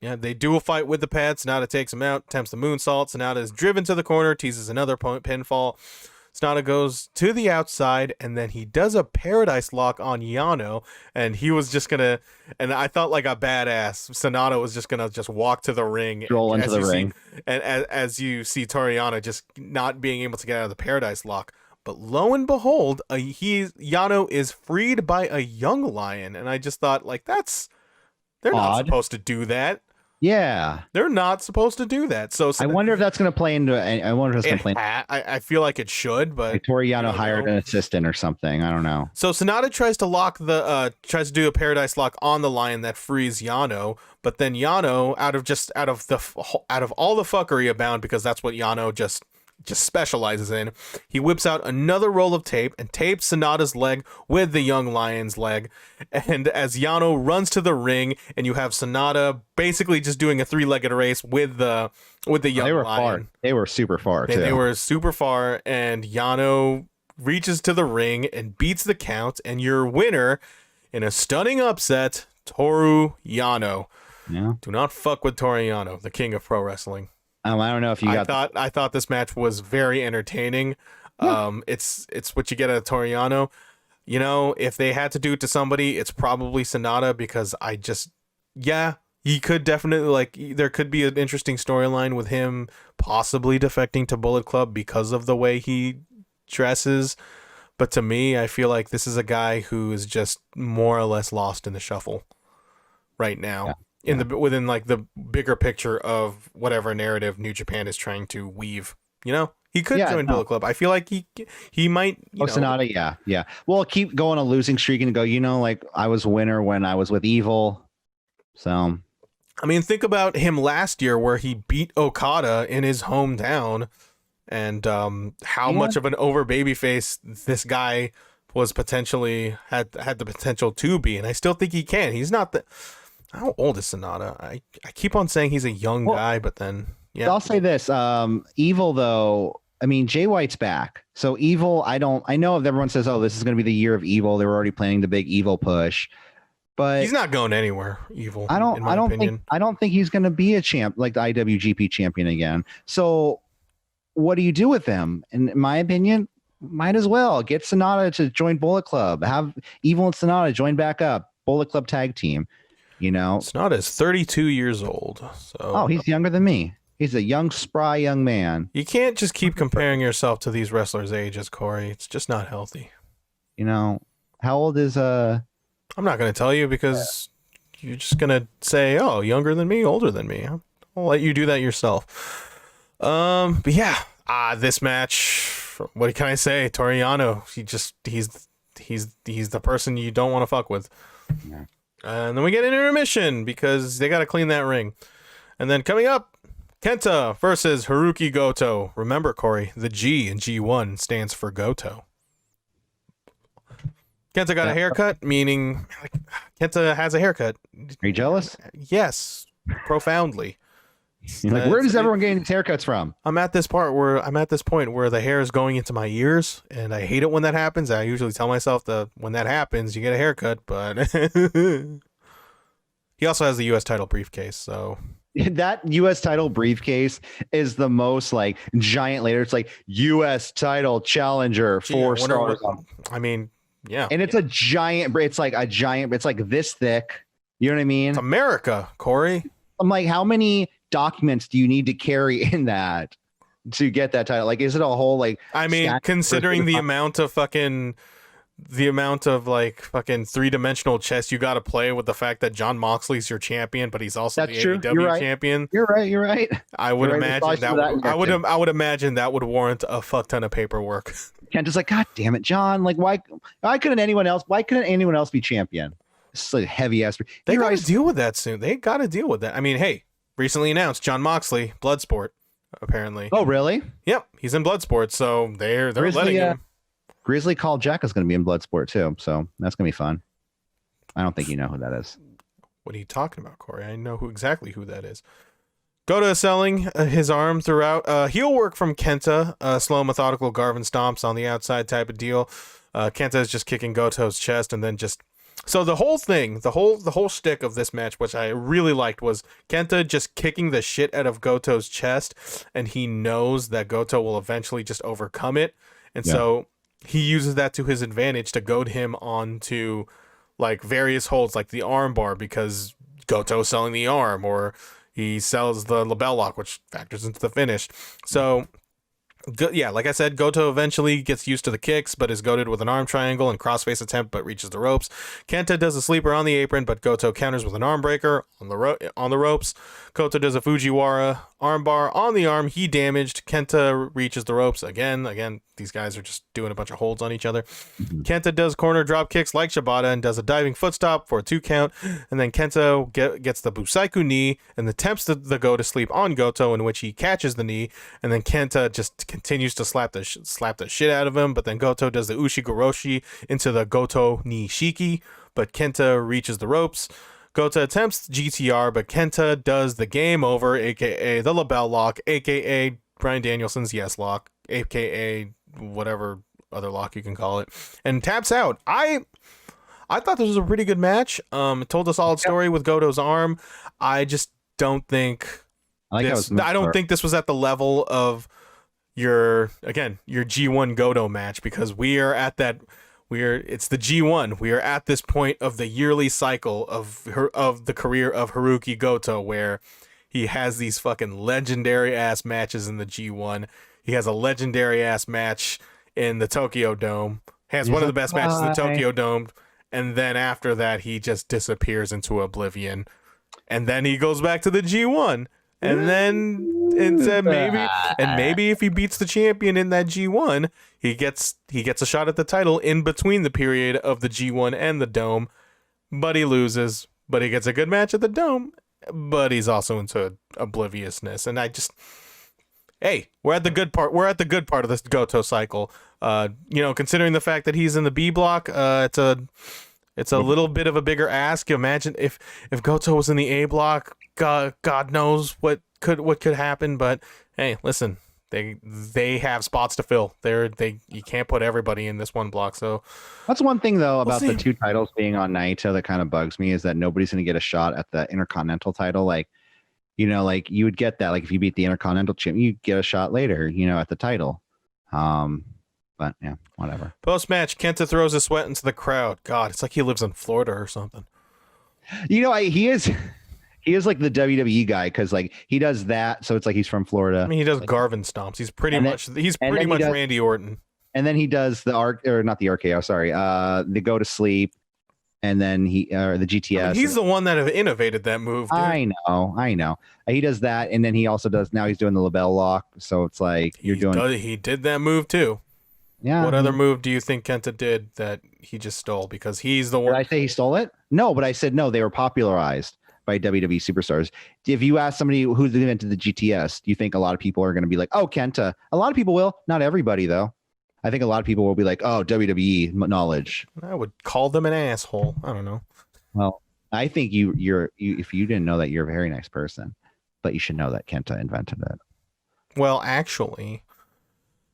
They dual fight with the pad. Sonata takes him out, attempts the moonsault. Sonata is driven to the corner, teases another pinfall. Sonata goes to the outside, and then he does a paradise lock on Yano, and he was just gonna, and I thought like a badass, Sonata was just gonna just walk to the ring, roll into the ring, and as you see Toriano just not being able to get out of the paradise lock. But lo and behold, Yano is freed by a young lion, and I just thought like they're not supposed to do that. Yeah, they're not supposed to do that. So I wonder if that's going to play into. I wonder if it's going to play. I feel like it should, but like Toriano hired an assistant or something. I don't know. So Sonata tries to do a paradise lock on the lion that frees Yano, but then Yano out of all the fuckery abound because that's what Yano just just specializes in. He whips out another roll of tape and tapes Sonata's leg with the young lion's leg. And as Yano runs to the ring, and you have Sonata basically just doing a 3-legged race with the young lion. Far. They were super far, too. They were super far, and Yano reaches to the ring and beats the count, and your winner in a stunning upset, Toru Yano. Yeah. Do not fuck with Toriano, the king of pro wrestling. I don't know if you got. I thought this match was very entertaining. Yeah. It's what you get out of Toriano. You know, if they had to do it to somebody, it's probably Sonata, because he could definitely, there could be an interesting storyline with him possibly defecting to Bullet Club because of the way he dresses. But to me, I feel like this is a guy who is just more or less lost in the shuffle right now. Yeah. Within the bigger picture of whatever narrative New Japan is trying to weave, you know, he could join Bullet Club. I feel like he might. Sonata, yeah. Well, keep going a losing streak and go. You know, like I was winner when I was with Evil. So, I mean, think about him last year where he beat Okada in his hometown, and how much of an over babyface this guy was potentially had the potential to be, and I still think he can. He's not the. How old is Sonata? I keep on saying he's a young guy, but then I'll say this. Evil though, I mean Jay White's back. So Evil, I know if everyone says, oh, this is gonna be the year of Evil, they were already planning the big Evil push. But he's not going anywhere, Evil. I don't think he's gonna be a champ, like the IWGP champion again. So what do you do with him? In my opinion, might as well get Sonata to join Bullet Club. Have Evil and Sonata join back up. Bullet Club tag team. You know, Sonata is 32 years old. So he's younger than me. He's a young, spry young man. You can't just keep comparing yourself to these wrestlers' ages, Corey. It's just not healthy. You know, how old is I'm not going to tell you, because you're just going to say, oh, younger than me, older than me. I'll let you do that yourself. But yeah, this match, what can I say? Toriano, he's the person you don't want to fuck with. Yeah. And then we get an intermission because they got to clean that ring. And then coming up, Kenta versus Haruki Goto. Remember, Corey, the G in G1 stands for Goto. Kenta got a haircut, meaning Kenta has a haircut. Are you jealous? Yes, profoundly. You're like, where does everyone get these haircuts from? I'm at this point where the hair is going into my ears, and I hate it when that happens. I usually tell myself that when that happens, you get a haircut, but he also has the U.S. title briefcase, so that U.S. title briefcase is the most giant letter. It's like U.S. title challenger, 4 stars. I mean, yeah, and it's a giant. It's like this thick. You know what I mean? It's America, Corey. I'm like, how many documents do you need to carry in that to get that title? Like, is it a whole I mean, considering the amount of fucking 3-dimensional chess you got to play with the fact that Jon Moxley's your champion, but he's also the AEW champion. You're right. I would imagine I would imagine that would warrant a fuck ton of paperwork. Kenta's like, God damn it, John! Like, why couldn't anyone else? Why couldn't anyone else be champion? It's like heavy ass. They got to deal with that soon. They got to deal with that. I mean, hey, recently announced Jon Moxley, Bloodsport, apparently. Oh, really? Yep, he's in Bloodsport, so they're letting him. Grizzly Called Jack is going to be in Bloodsport too, so that's going to be fun. I don't think you know who that is. What are you talking about, Corey? I know exactly who that is. Goto is selling his arm throughout. Heel work from Kenta, slow, methodical Garvin stomps on the outside type of deal. Kenta is just kicking Goto's chest, and then just... So the whole thing, the whole shtick of this match, which I really liked, was Kenta just kicking the shit out of Goto's chest, and he knows that Goto will eventually just overcome it, and so he uses that to his advantage to goad him onto various holds, like the arm bar, because Goto's selling the arm, or he sells the label lock, which factors into the finish. So yeah, like I said, Goto eventually gets used to the kicks, but is goaded with an arm triangle and crossface attempt, but reaches the ropes. Kenta does a sleeper on the apron, but Goto counters with an arm breaker on the ropes. Goto does a Fujiwara armbar on the arm. He damaged. Kenta reaches the ropes again. These guys are just doing a bunch of holds on each other. Kenta does corner drop kicks like Shibata and does a diving foot stop for a 2 count. And then Kenta gets the Busaiku knee and attempts to go to sleep on Goto, in which he catches the knee. And then Kenta just continues to slap the shit out of him. But then Goto does the Ushigoroshi into the Goto knee shiki. But Kenta reaches the ropes. Goto attempts GTR, but Kenta does the game over, aka the LaBelle lock, aka Bryan Danielson's yes lock, aka whatever other lock you can call it, and taps out. I thought this was a pretty good match. It told a solid story with Goto's arm. I just don't think I don't think this was at the level of your G1 Goto match, because we are at that. It's the G1. We are at this point of the yearly cycle of the career of Haruki Goto, where he has these fucking legendary ass matches in the G1. He has a legendary ass match in the Tokyo Dome. Has one of the best matches in the Tokyo Dome, and then after that he just disappears into oblivion. And then he goes back to the G1. And then maybe if he beats the champion in that G1, he gets a shot at the title in between the period of the G1 and the Dome, but he loses. But he gets a good match at the Dome, but he's also into obliviousness. And we're at the good part. We're at the good part of this Goto cycle. Considering the fact that he's in the B block, it's a little bit of a bigger ask. Imagine if Goto was in the A block. God knows what could happen. But hey, listen, they have spots to fill. You can't put everybody in this one block. So that's one thing though about the 2 titles being on Naito that kind of bugs me, is that nobody's going to get a shot at the Intercontinental title. Like you would get that. Like if you beat the Intercontinental champ, you get a shot later. At the title. But yeah, whatever. Post-match, Kenta throws a sweat into the crowd. God, it's like he lives in Florida or something. He is like the WWE guy, because like he does that, so it's like he's from Florida. I mean, he does Garvin stomps. He's pretty much Randy Orton. And then he does the not the RKO, sorry, the go to sleep, and then the GTS. I mean, he's the one that have innovated that move. Dude. I know. He does that, and then he also does. Now he's doing the LaBelle lock, so it's like he did that move too. Yeah. What other move do you think Kenta did that he just stole? Because he's the one. Did I say he stole it? No, but I said no. They were popularized by WWE superstars. If you ask somebody who's invented the GTS, do you think a lot of people are going to be like, "Oh, Kenta"? A lot of people will. Not everybody, though. I think a lot of people will be like, "Oh, WWE knowledge." I would call them an asshole. I don't know. Well, I think you're if you didn't know that, you're a very nice person, but you should know that Kenta invented it. Well, actually,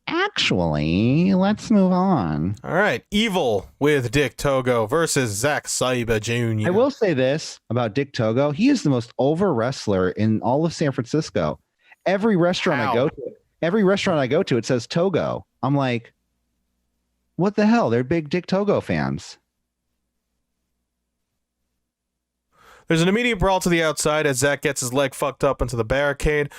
let's move on. All right. Evil with Dick Togo versus Zack Saba Jr. I will say this about Dick Togo. He is the most over wrestler in all of San Francisco. Every restaurant I go to, it says Togo. I'm like, what the hell? They're big Dick Togo fans. There's an immediate brawl to the outside as Zack gets his leg fucked up into the barricade.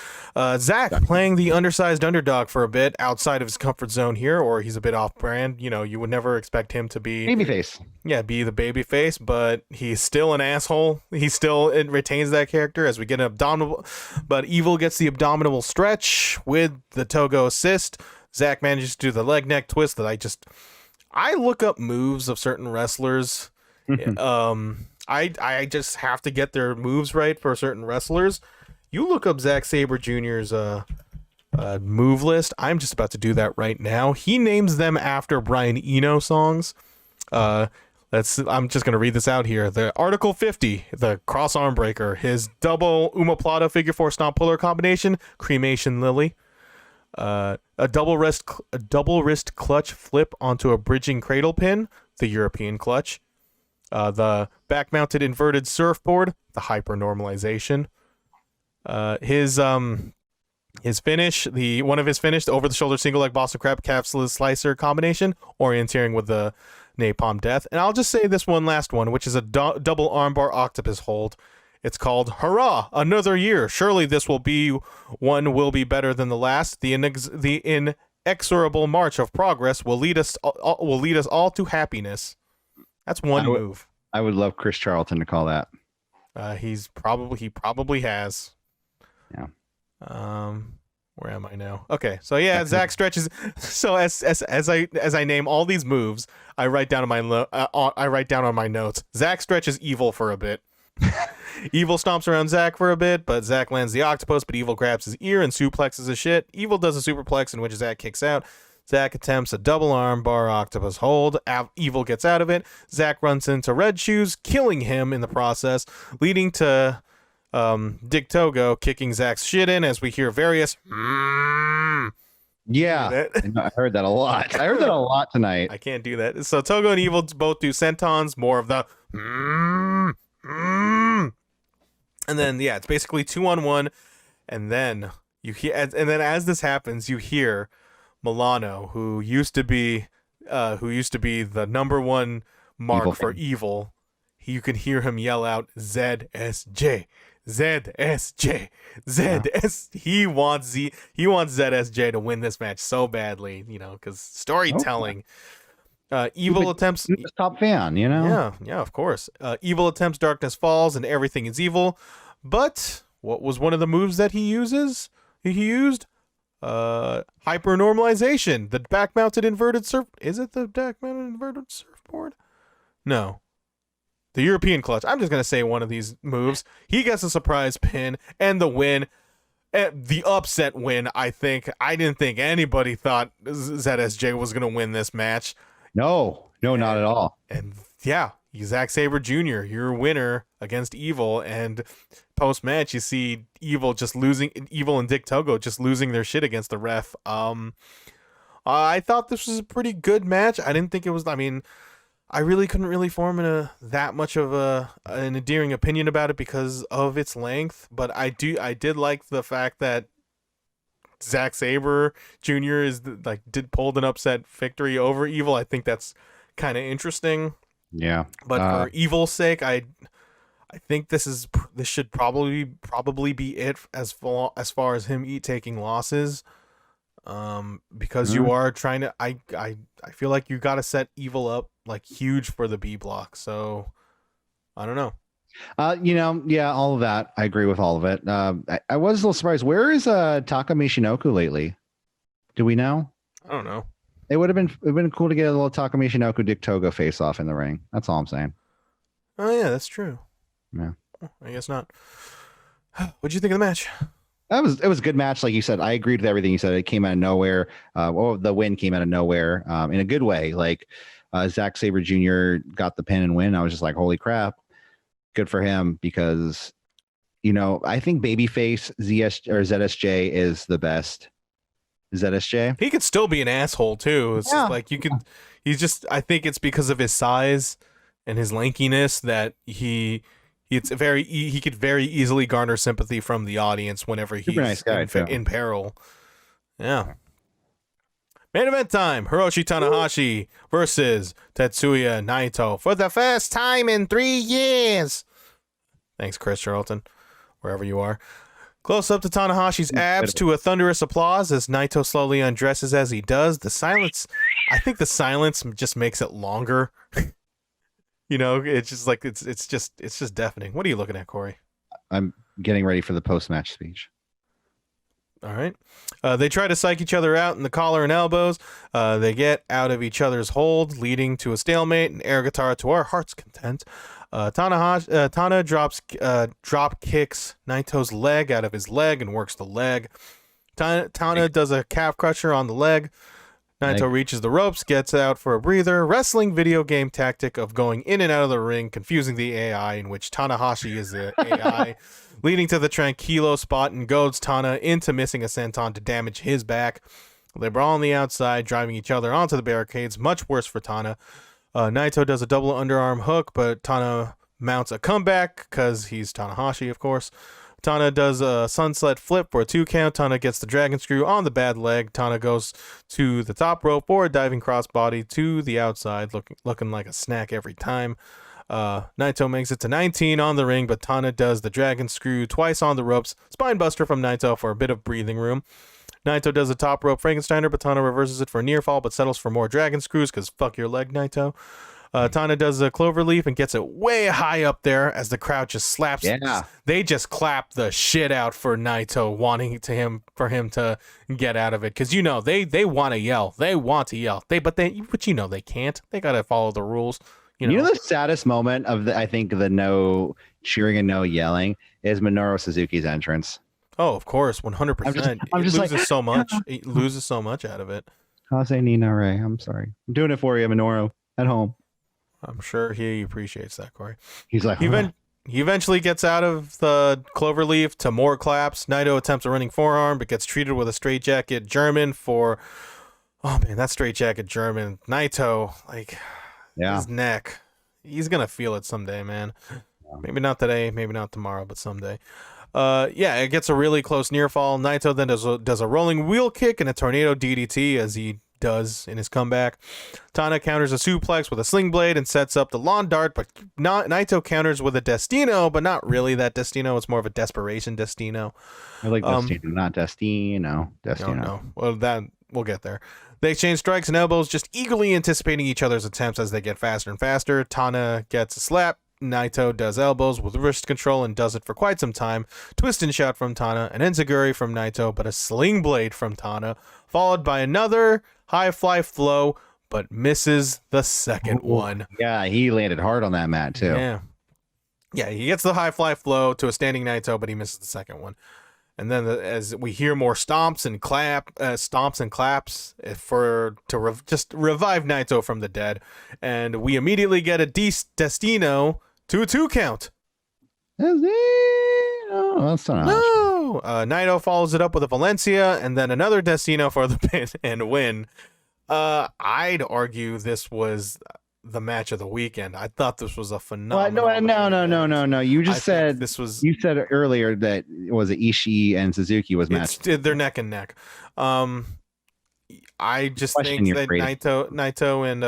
Zack playing the undersized underdog for a bit outside of his comfort zone here, or he's a bit off-brand. You would never expect him to be... Babyface. Yeah, be the babyface, but he's still an asshole. It retains that character as we get an abdominal... But Evil gets the abdominal stretch with the Togo assist. Zack manages to do the leg neck twist that I look up moves of certain wrestlers. I just have to get their moves right for certain wrestlers. You look up Zack Sabre Jr.'s move list. I'm just about to do that right now. He names them after Brian Eno songs. I'm just going to read this out here. The Article 50, the cross arm breaker, his double omoplata figure 4 stomp puller combination, cremation lily. A double wrist clutch flip onto a bridging cradle pin, the European clutch. The back-mounted inverted surfboard, the hyper-normalization. His finish, one of his finish, the over-the-shoulder single-leg Boston Crab capsulus slicer combination, orienteering with the napalm death. And I'll just say this one last one, which is a double armbar octopus hold. It's called Hurrah! Another year. Surely this will be better than the last. The inexorable march of progress will lead us all to happiness. That's one move. I would love Chris Charlton to call that. He probably has. Yeah. Where am I now? Okay, so yeah, Zack stretches. So as I name all these moves, I write down on my notes. Zack stretches Evil for a bit. Evil stomps around Zack for a bit, but Zack lands the octopus, but Evil grabs his ear and suplexes his shit. Evil does a superplex in which Zack kicks out. Zack attempts a double arm bar octopus hold. Evil gets out of it. Zack runs into Red Shoes, killing him in the process, leading to Dick Togo kicking Zack's shit in as we hear various Yeah, I heard that a lot. I heard that a lot tonight. I can't do that. So Togo and Evil both do sentons, more of the and then yeah, it's basically 2-on-1, and then you hear, and then as this happens, you hear Milano, who used to be the number one mark for Evil. You can hear him yell out ZSJ. ZSJ. ZS. He wants ZSJ to win this match so badly, because storytelling. Evil attempts. He's a top fan, Yeah, of course. Evil attempts Darkness Falls and everything is evil. But what was one of the moves that he uses? He used hypernormalization. The back-mounted inverted surf. Is it the back-mounted inverted surfboard? No. The European clutch. I'm just going to say one of these moves. He gets a surprise pin and the win. The upset win, I think. I didn't think anybody thought ZSJ was going to win this match. No, not at all. And yeah, Zack Sabre Jr., your winner against Evil. And post-match, you see Evil and Dick Togo just losing their shit against the ref. I thought this was a pretty good match. I didn't think it was, I really couldn't really form that much of an endearing opinion about it because of its length, but I did like the fact that Zack Sabre Jr. pulled an upset victory over Evil. I think that's kind of interesting. Yeah, but for Evil's sake, I think this should probably be it as far as him taking losses. Because you are trying to, I feel like you got to set Evil up huge for the B block. So I don't know. Yeah, all of that. I agree with all of it. I was a little surprised. Where is Taka Michinoku lately? Do we know? I don't know. It would have been cool to get a little Taka Michinoku Dick Togo face off in the ring. That's all I'm saying. Oh yeah, that's true. Yeah. I guess not. What'd you think of the match? It was a good match, like you said. I agreed with everything you said. It came out of nowhere. The win came out of nowhere, in a good way. Zack Sabre Jr. got the pin and win. I was just like, holy crap, good for him, because I think babyface ZSJ is the best. ZSJ. He could still be an asshole too. It's just you could. He's just. I think it's because of his size and his lankiness that he could very easily garner sympathy from the audience whenever he's nice guy, in peril. Yeah. Main event time: Hiroshi Tanahashi versus Tatsuya Naito for the first time in 3 years. Thanks, Chris Charlton, wherever you are. Close up to Tanahashi's abs to a thunderous applause as Naito slowly undresses as he does. I think the silence just makes it longer. It's just it's just deafening. What are you looking at, Corey? I'm getting ready for the post-match speech. All right. They try to psych each other out in the collar and elbows. They get out of each other's hold, leading to a stalemate and air guitar to our heart's content. Tana drop kicks Naito's leg out of his leg and works the leg. Tana does a calf crusher on the leg. Naito reaches the ropes, gets out for a breather. Wrestling video game tactic of going in and out of the ring, confusing the AI, in which Tanahashi is the AI, leading to the Tranquilo spot and goads Tana into missing a senton to damage his back. They brawl on the outside, driving each other onto the barricades. Much worse for Tana. Naito does a double underarm hook, but Tana mounts a comeback because he's Tanahashi, of course. Tana does a sunset flip for a 2 count. Tana gets the dragon screw on the bad leg. Tana goes to the top rope for a diving crossbody to the outside, looking like a snack every time. Naito makes it to 19 on the ring, but Tana does the dragon screw twice on the ropes. Spine buster from Naito for a bit of breathing room. Naito does a top rope Frankensteiner, but Tana reverses it for a near fall, but settles for more dragon screws because fuck your leg, Naito. Tana does a cloverleaf and gets it way high up there as the crowd just slaps. Yeah. They just clap the shit out for Naito, wanting for him to get out of it. Because, they want to yell. They want to yell. But they can't. They got to follow the rules. You know the saddest moment of I think the no cheering and no yelling is Minoru Suzuki's entrance. Oh, of course, 100%. I'm just loses so much. It loses so much out of it. Kase Nina Ray. I'm sorry. I'm doing it for you, Minoru, at home. I'm sure he appreciates that, Corey. He's like, he eventually gets out of the cloverleaf to more claps. Naito attempts a running forearm, but gets treated with a straitjacket German for. Oh man, that straitjacket German. Naito, his neck. He's gonna feel it someday, man. Yeah. Maybe not today, maybe not tomorrow, but someday. It gets a really close near fall. Naito then does a rolling wheel kick and a tornado DDT as he does in his comeback. Tana counters a suplex with a sling blade and sets up the lawn dart, but Naito counters with a Destino, but not really that Destino. It's more of a desperation Destino. I like Destino, not Destino. No. Well, we'll get there. They exchange strikes and elbows, just eagerly anticipating each other's attempts as they get faster and faster. Tana gets a slap. Naito does elbows with wrist control and does it for quite some time. Twist and shout from Tana, an enziguri from Naito, but a sling blade from Tana, followed by another high fly flow, but misses the second one. Yeah, he landed hard on that mat too. Yeah, he gets the high fly flow to a standing Naito, but he misses the second one. And then as we hear more stomps and claps just revive Naito from the dead, and we immediately get a Destino to a 2 count. Oh, that's not no. Naito follows it up with a Valencia and then another Destino for the pin and win. I'd argue this was the match of the weekend. I thought this was a phenomenal. No. You said earlier that it was Ishii and Suzuki was matched. They're neck and neck. I just think that Naito and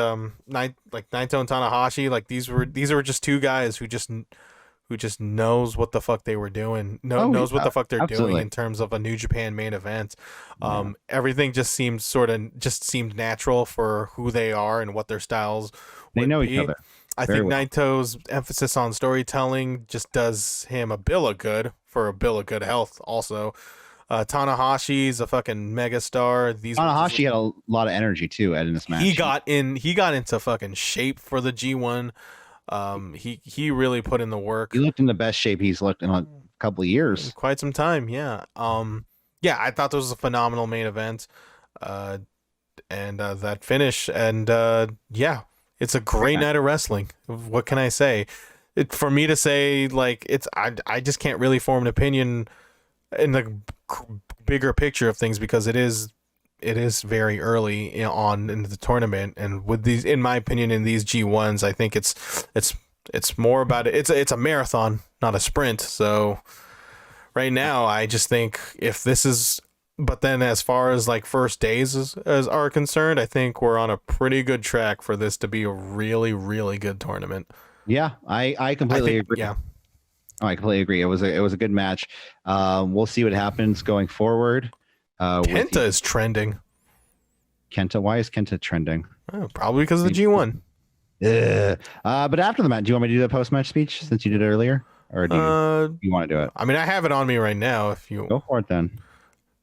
Naito and Tanahashi, these were just two guys who just knows what the fuck they were doing. Knows what the fuck they're doing in terms of a New Japan main event. Everything just seemed natural for who they are and what their styles. They know each other. I think Naito's emphasis on storytelling just does him a bill of good for a bill of good health. Also, Tanahashi's a fucking megastar. Tanahashi had a lot of energy too in this match. He got into fucking shape for the G1. He really put in the work. He looked in the best shape he's looked in a couple of years. Quite some time, yeah. I thought this was a phenomenal main event. And that finish, and it's a great night of wrestling. What can I say? For me to say, I just can't really form an opinion in the bigger picture of things because it is very early on in the tournament, and with these, in my opinion, in these G1s, I think it's more about it. It's a marathon, not a sprint. So right now, I just think if this is, but then as far as first days as are concerned, I think we're on a pretty good track for this to be a really, really good tournament. Yeah, I completely agree. Yeah. I completely agree. It was a good match. We'll see what happens going forward. Kenta is trending. Kenta, why is Kenta trending? Oh, probably because of the G1. But after the match, do you want me to do the post-match speech since you did it earlier, or do you want to do it? I mean, I have it on me right now. If you go for it, then.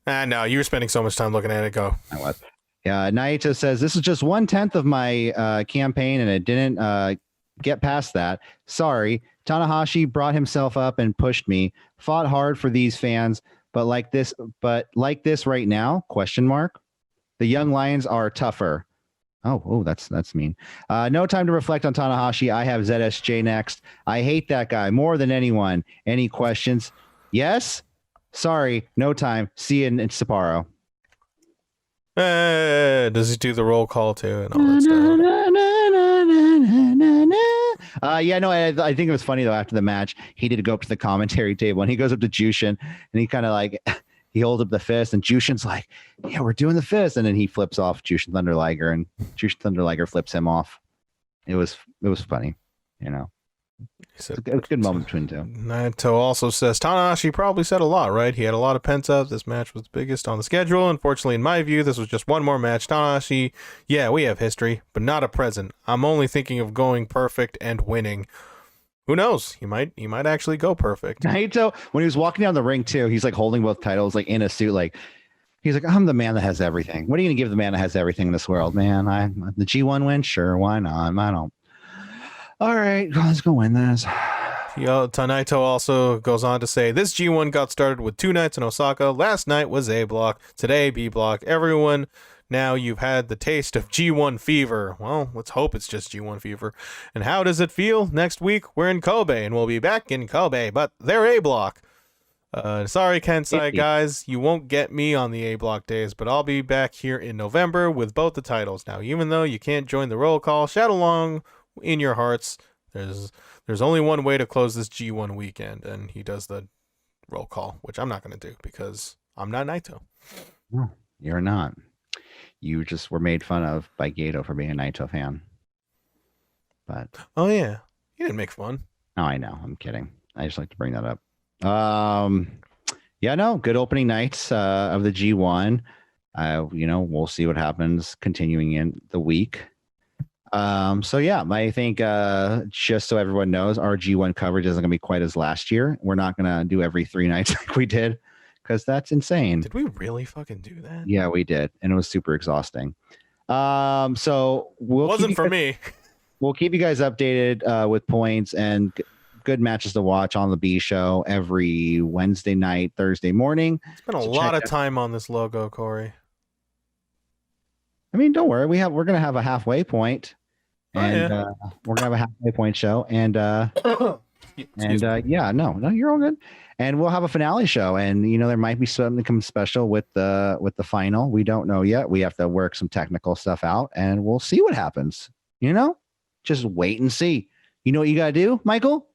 No, you were spending so much time looking at it. Go. I was. Yeah, Naito says this is just 1/10 of my campaign, and it didn't get past that. Sorry, Tanahashi brought himself up and pushed me. Fought hard for these fans. But like this right now? Question mark. The young lions are tougher. Oh, that's mean. No time to reflect on Tanahashi. I have ZSJ next. I hate that guy more than anyone. Any questions? Yes. Sorry, no time. See you in Sapporo. Does he do the roll call too and all that stuff? I think it was funny though. After the match, he did go up to the commentary table and he goes up to Jushin and he kind of he holds up the fist and Jushin's like, "Yeah, we're doing the fist," and then he flips off Jushin Thunder Liger and Jushin Thunder Liger flips him off. It was funny, It's a good moment between two. Naito also says Tanahashi probably said a lot, right? He had a lot of pent up. This match was the biggest on the schedule. Unfortunately, in my view, this was just one more match. Tanahashi, yeah, we have history, but not a present. I'm only thinking of going perfect and winning. Who knows? He might actually go perfect. Naito, when he was walking down the ring too, he's like holding both titles, like in a suit, like he's like, I'm the man that has everything. What are you gonna give the man that has everything in this world, man? The G1 win, sure, why not? I don't. All right, let's go win this. Naito also goes on to say, this G1 got started with 2 nights in Osaka. Last night was A block. Today, B block. Everyone, now you've had the taste of G1 fever. Well, let's hope it's just G1 fever. And how does it feel? Next week, we're in Kobe, and we'll be back in Kobe, but they're A block. Sorry, Kensai guys, you won't get me on the A block days, but I'll be back here in November with both the titles. Now, even though you can't join the roll call, shout along in your hearts. There's only one way to close this G1 weekend, and he does the roll call, which I'm not going to do because I'm not Naito. No, you're not. You just were made fun of by Goto for being a Naito fan. But oh yeah, he didn't make fun. Oh, I know. I'm kidding. I just like to bring that up. Yeah, no, good opening nights of the G1. We'll see what happens continuing in the week. So yeah, I think just so everyone knows, our G1 coverage isn't going to be quite as last year. We're not going to do every 3 nights like we did, because that's insane. Did we really fucking do that? Yeah, we did, and it was super exhausting. So wasn't for me. We'll keep you guys updated with points and good matches to watch on the B show every Wednesday night, Thursday morning. Spent a lot of time on this logo, Corey. I mean, don't worry. We're gonna have a halfway point. And we're gonna have a halfway point show, and no, you're all good. And we'll have a finale show, and there might be something special with the final. We don't know yet. We have to work some technical stuff out, and we'll see what happens. Just wait and see. You know what you gotta do, Michael?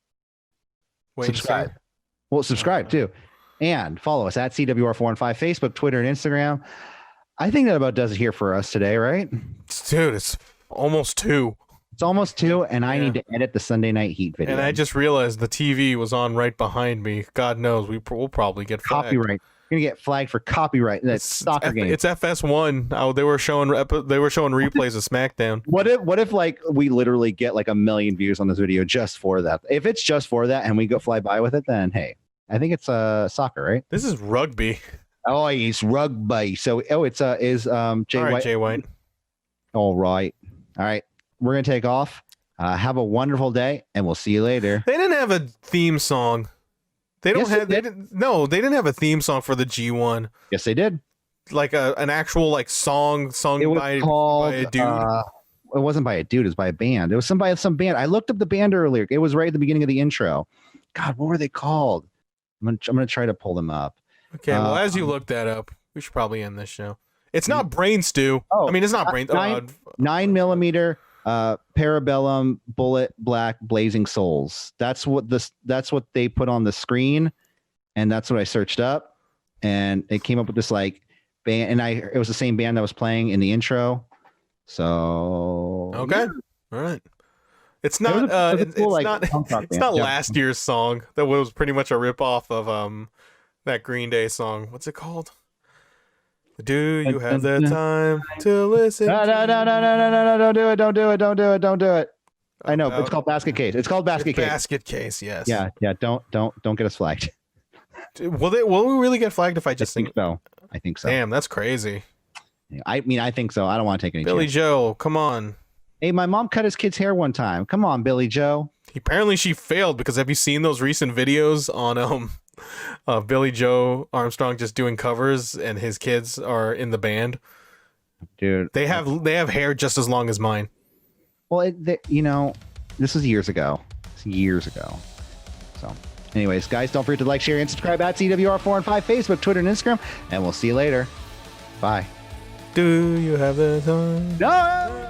Subscribe. Well, subscribe too, and follow us at CWR415 Facebook, Twitter, and Instagram. I think that about does it here for us today, right? Dude, it's almost 2. It's almost 2, and I need to edit the Sunday Night Heat video. And I just realized the TV was on right behind me. God knows we'll probably get flagged. Copyright. We're gonna get flagged for copyright. That's soccer game. It's FS1. Oh, they were showing replays of SmackDown. What if like we literally get like 1 million views on this video just for that? If it's just for that and we go fly by with it, then hey, I think it's soccer, right? This is rugby. Oh, it's rugby. So it's Jay White. Jay White. All right. We're gonna take off. Have a wonderful day, and we'll see you later. They didn't have a theme song. They didn't have a theme song for the G1. Yes, they did. Like an actual like song sung by a dude. It wasn't by a dude. It was by a band. It was some band. I looked up the band earlier. It was right at the beginning of the intro. God, what were they called? I'm gonna try to pull them up. Okay. Well, as you look that up, we should probably end this show. It's not Brain Stew. It's not Brain. 9mm. Parabellum Bullet Black Blazing Souls. That's what they put on the screen, and that's what I searched up, and it came up with this like band, and it was the same band that was playing in the intro. So okay, all right. It's not it's not last year's song that was pretty much a rip off of that Green Day song. What's it called? Do you have the time to listen? No, don't do it. I know, it's called Basket Case. Basket Case, yes. Yeah. Don't get us flagged. Will we really get flagged if I just sing? I think so. Damn, that's crazy. I mean, I think so. I don't want to take any Billy Joe, come on. Hey, my mom cut his kid's hair one time. Come on, Billy Joe. Apparently she failed, because have you seen those recent videos on Billy Joe Armstrong just doing covers, and his kids are in the band? Dude, they have hair just as long as mine. Well, this was years ago. So anyways, guys, don't forget to like, share, and subscribe at CWR415 Facebook, Twitter, and Instagram, and we'll see you later. Bye. Do you have the time? No!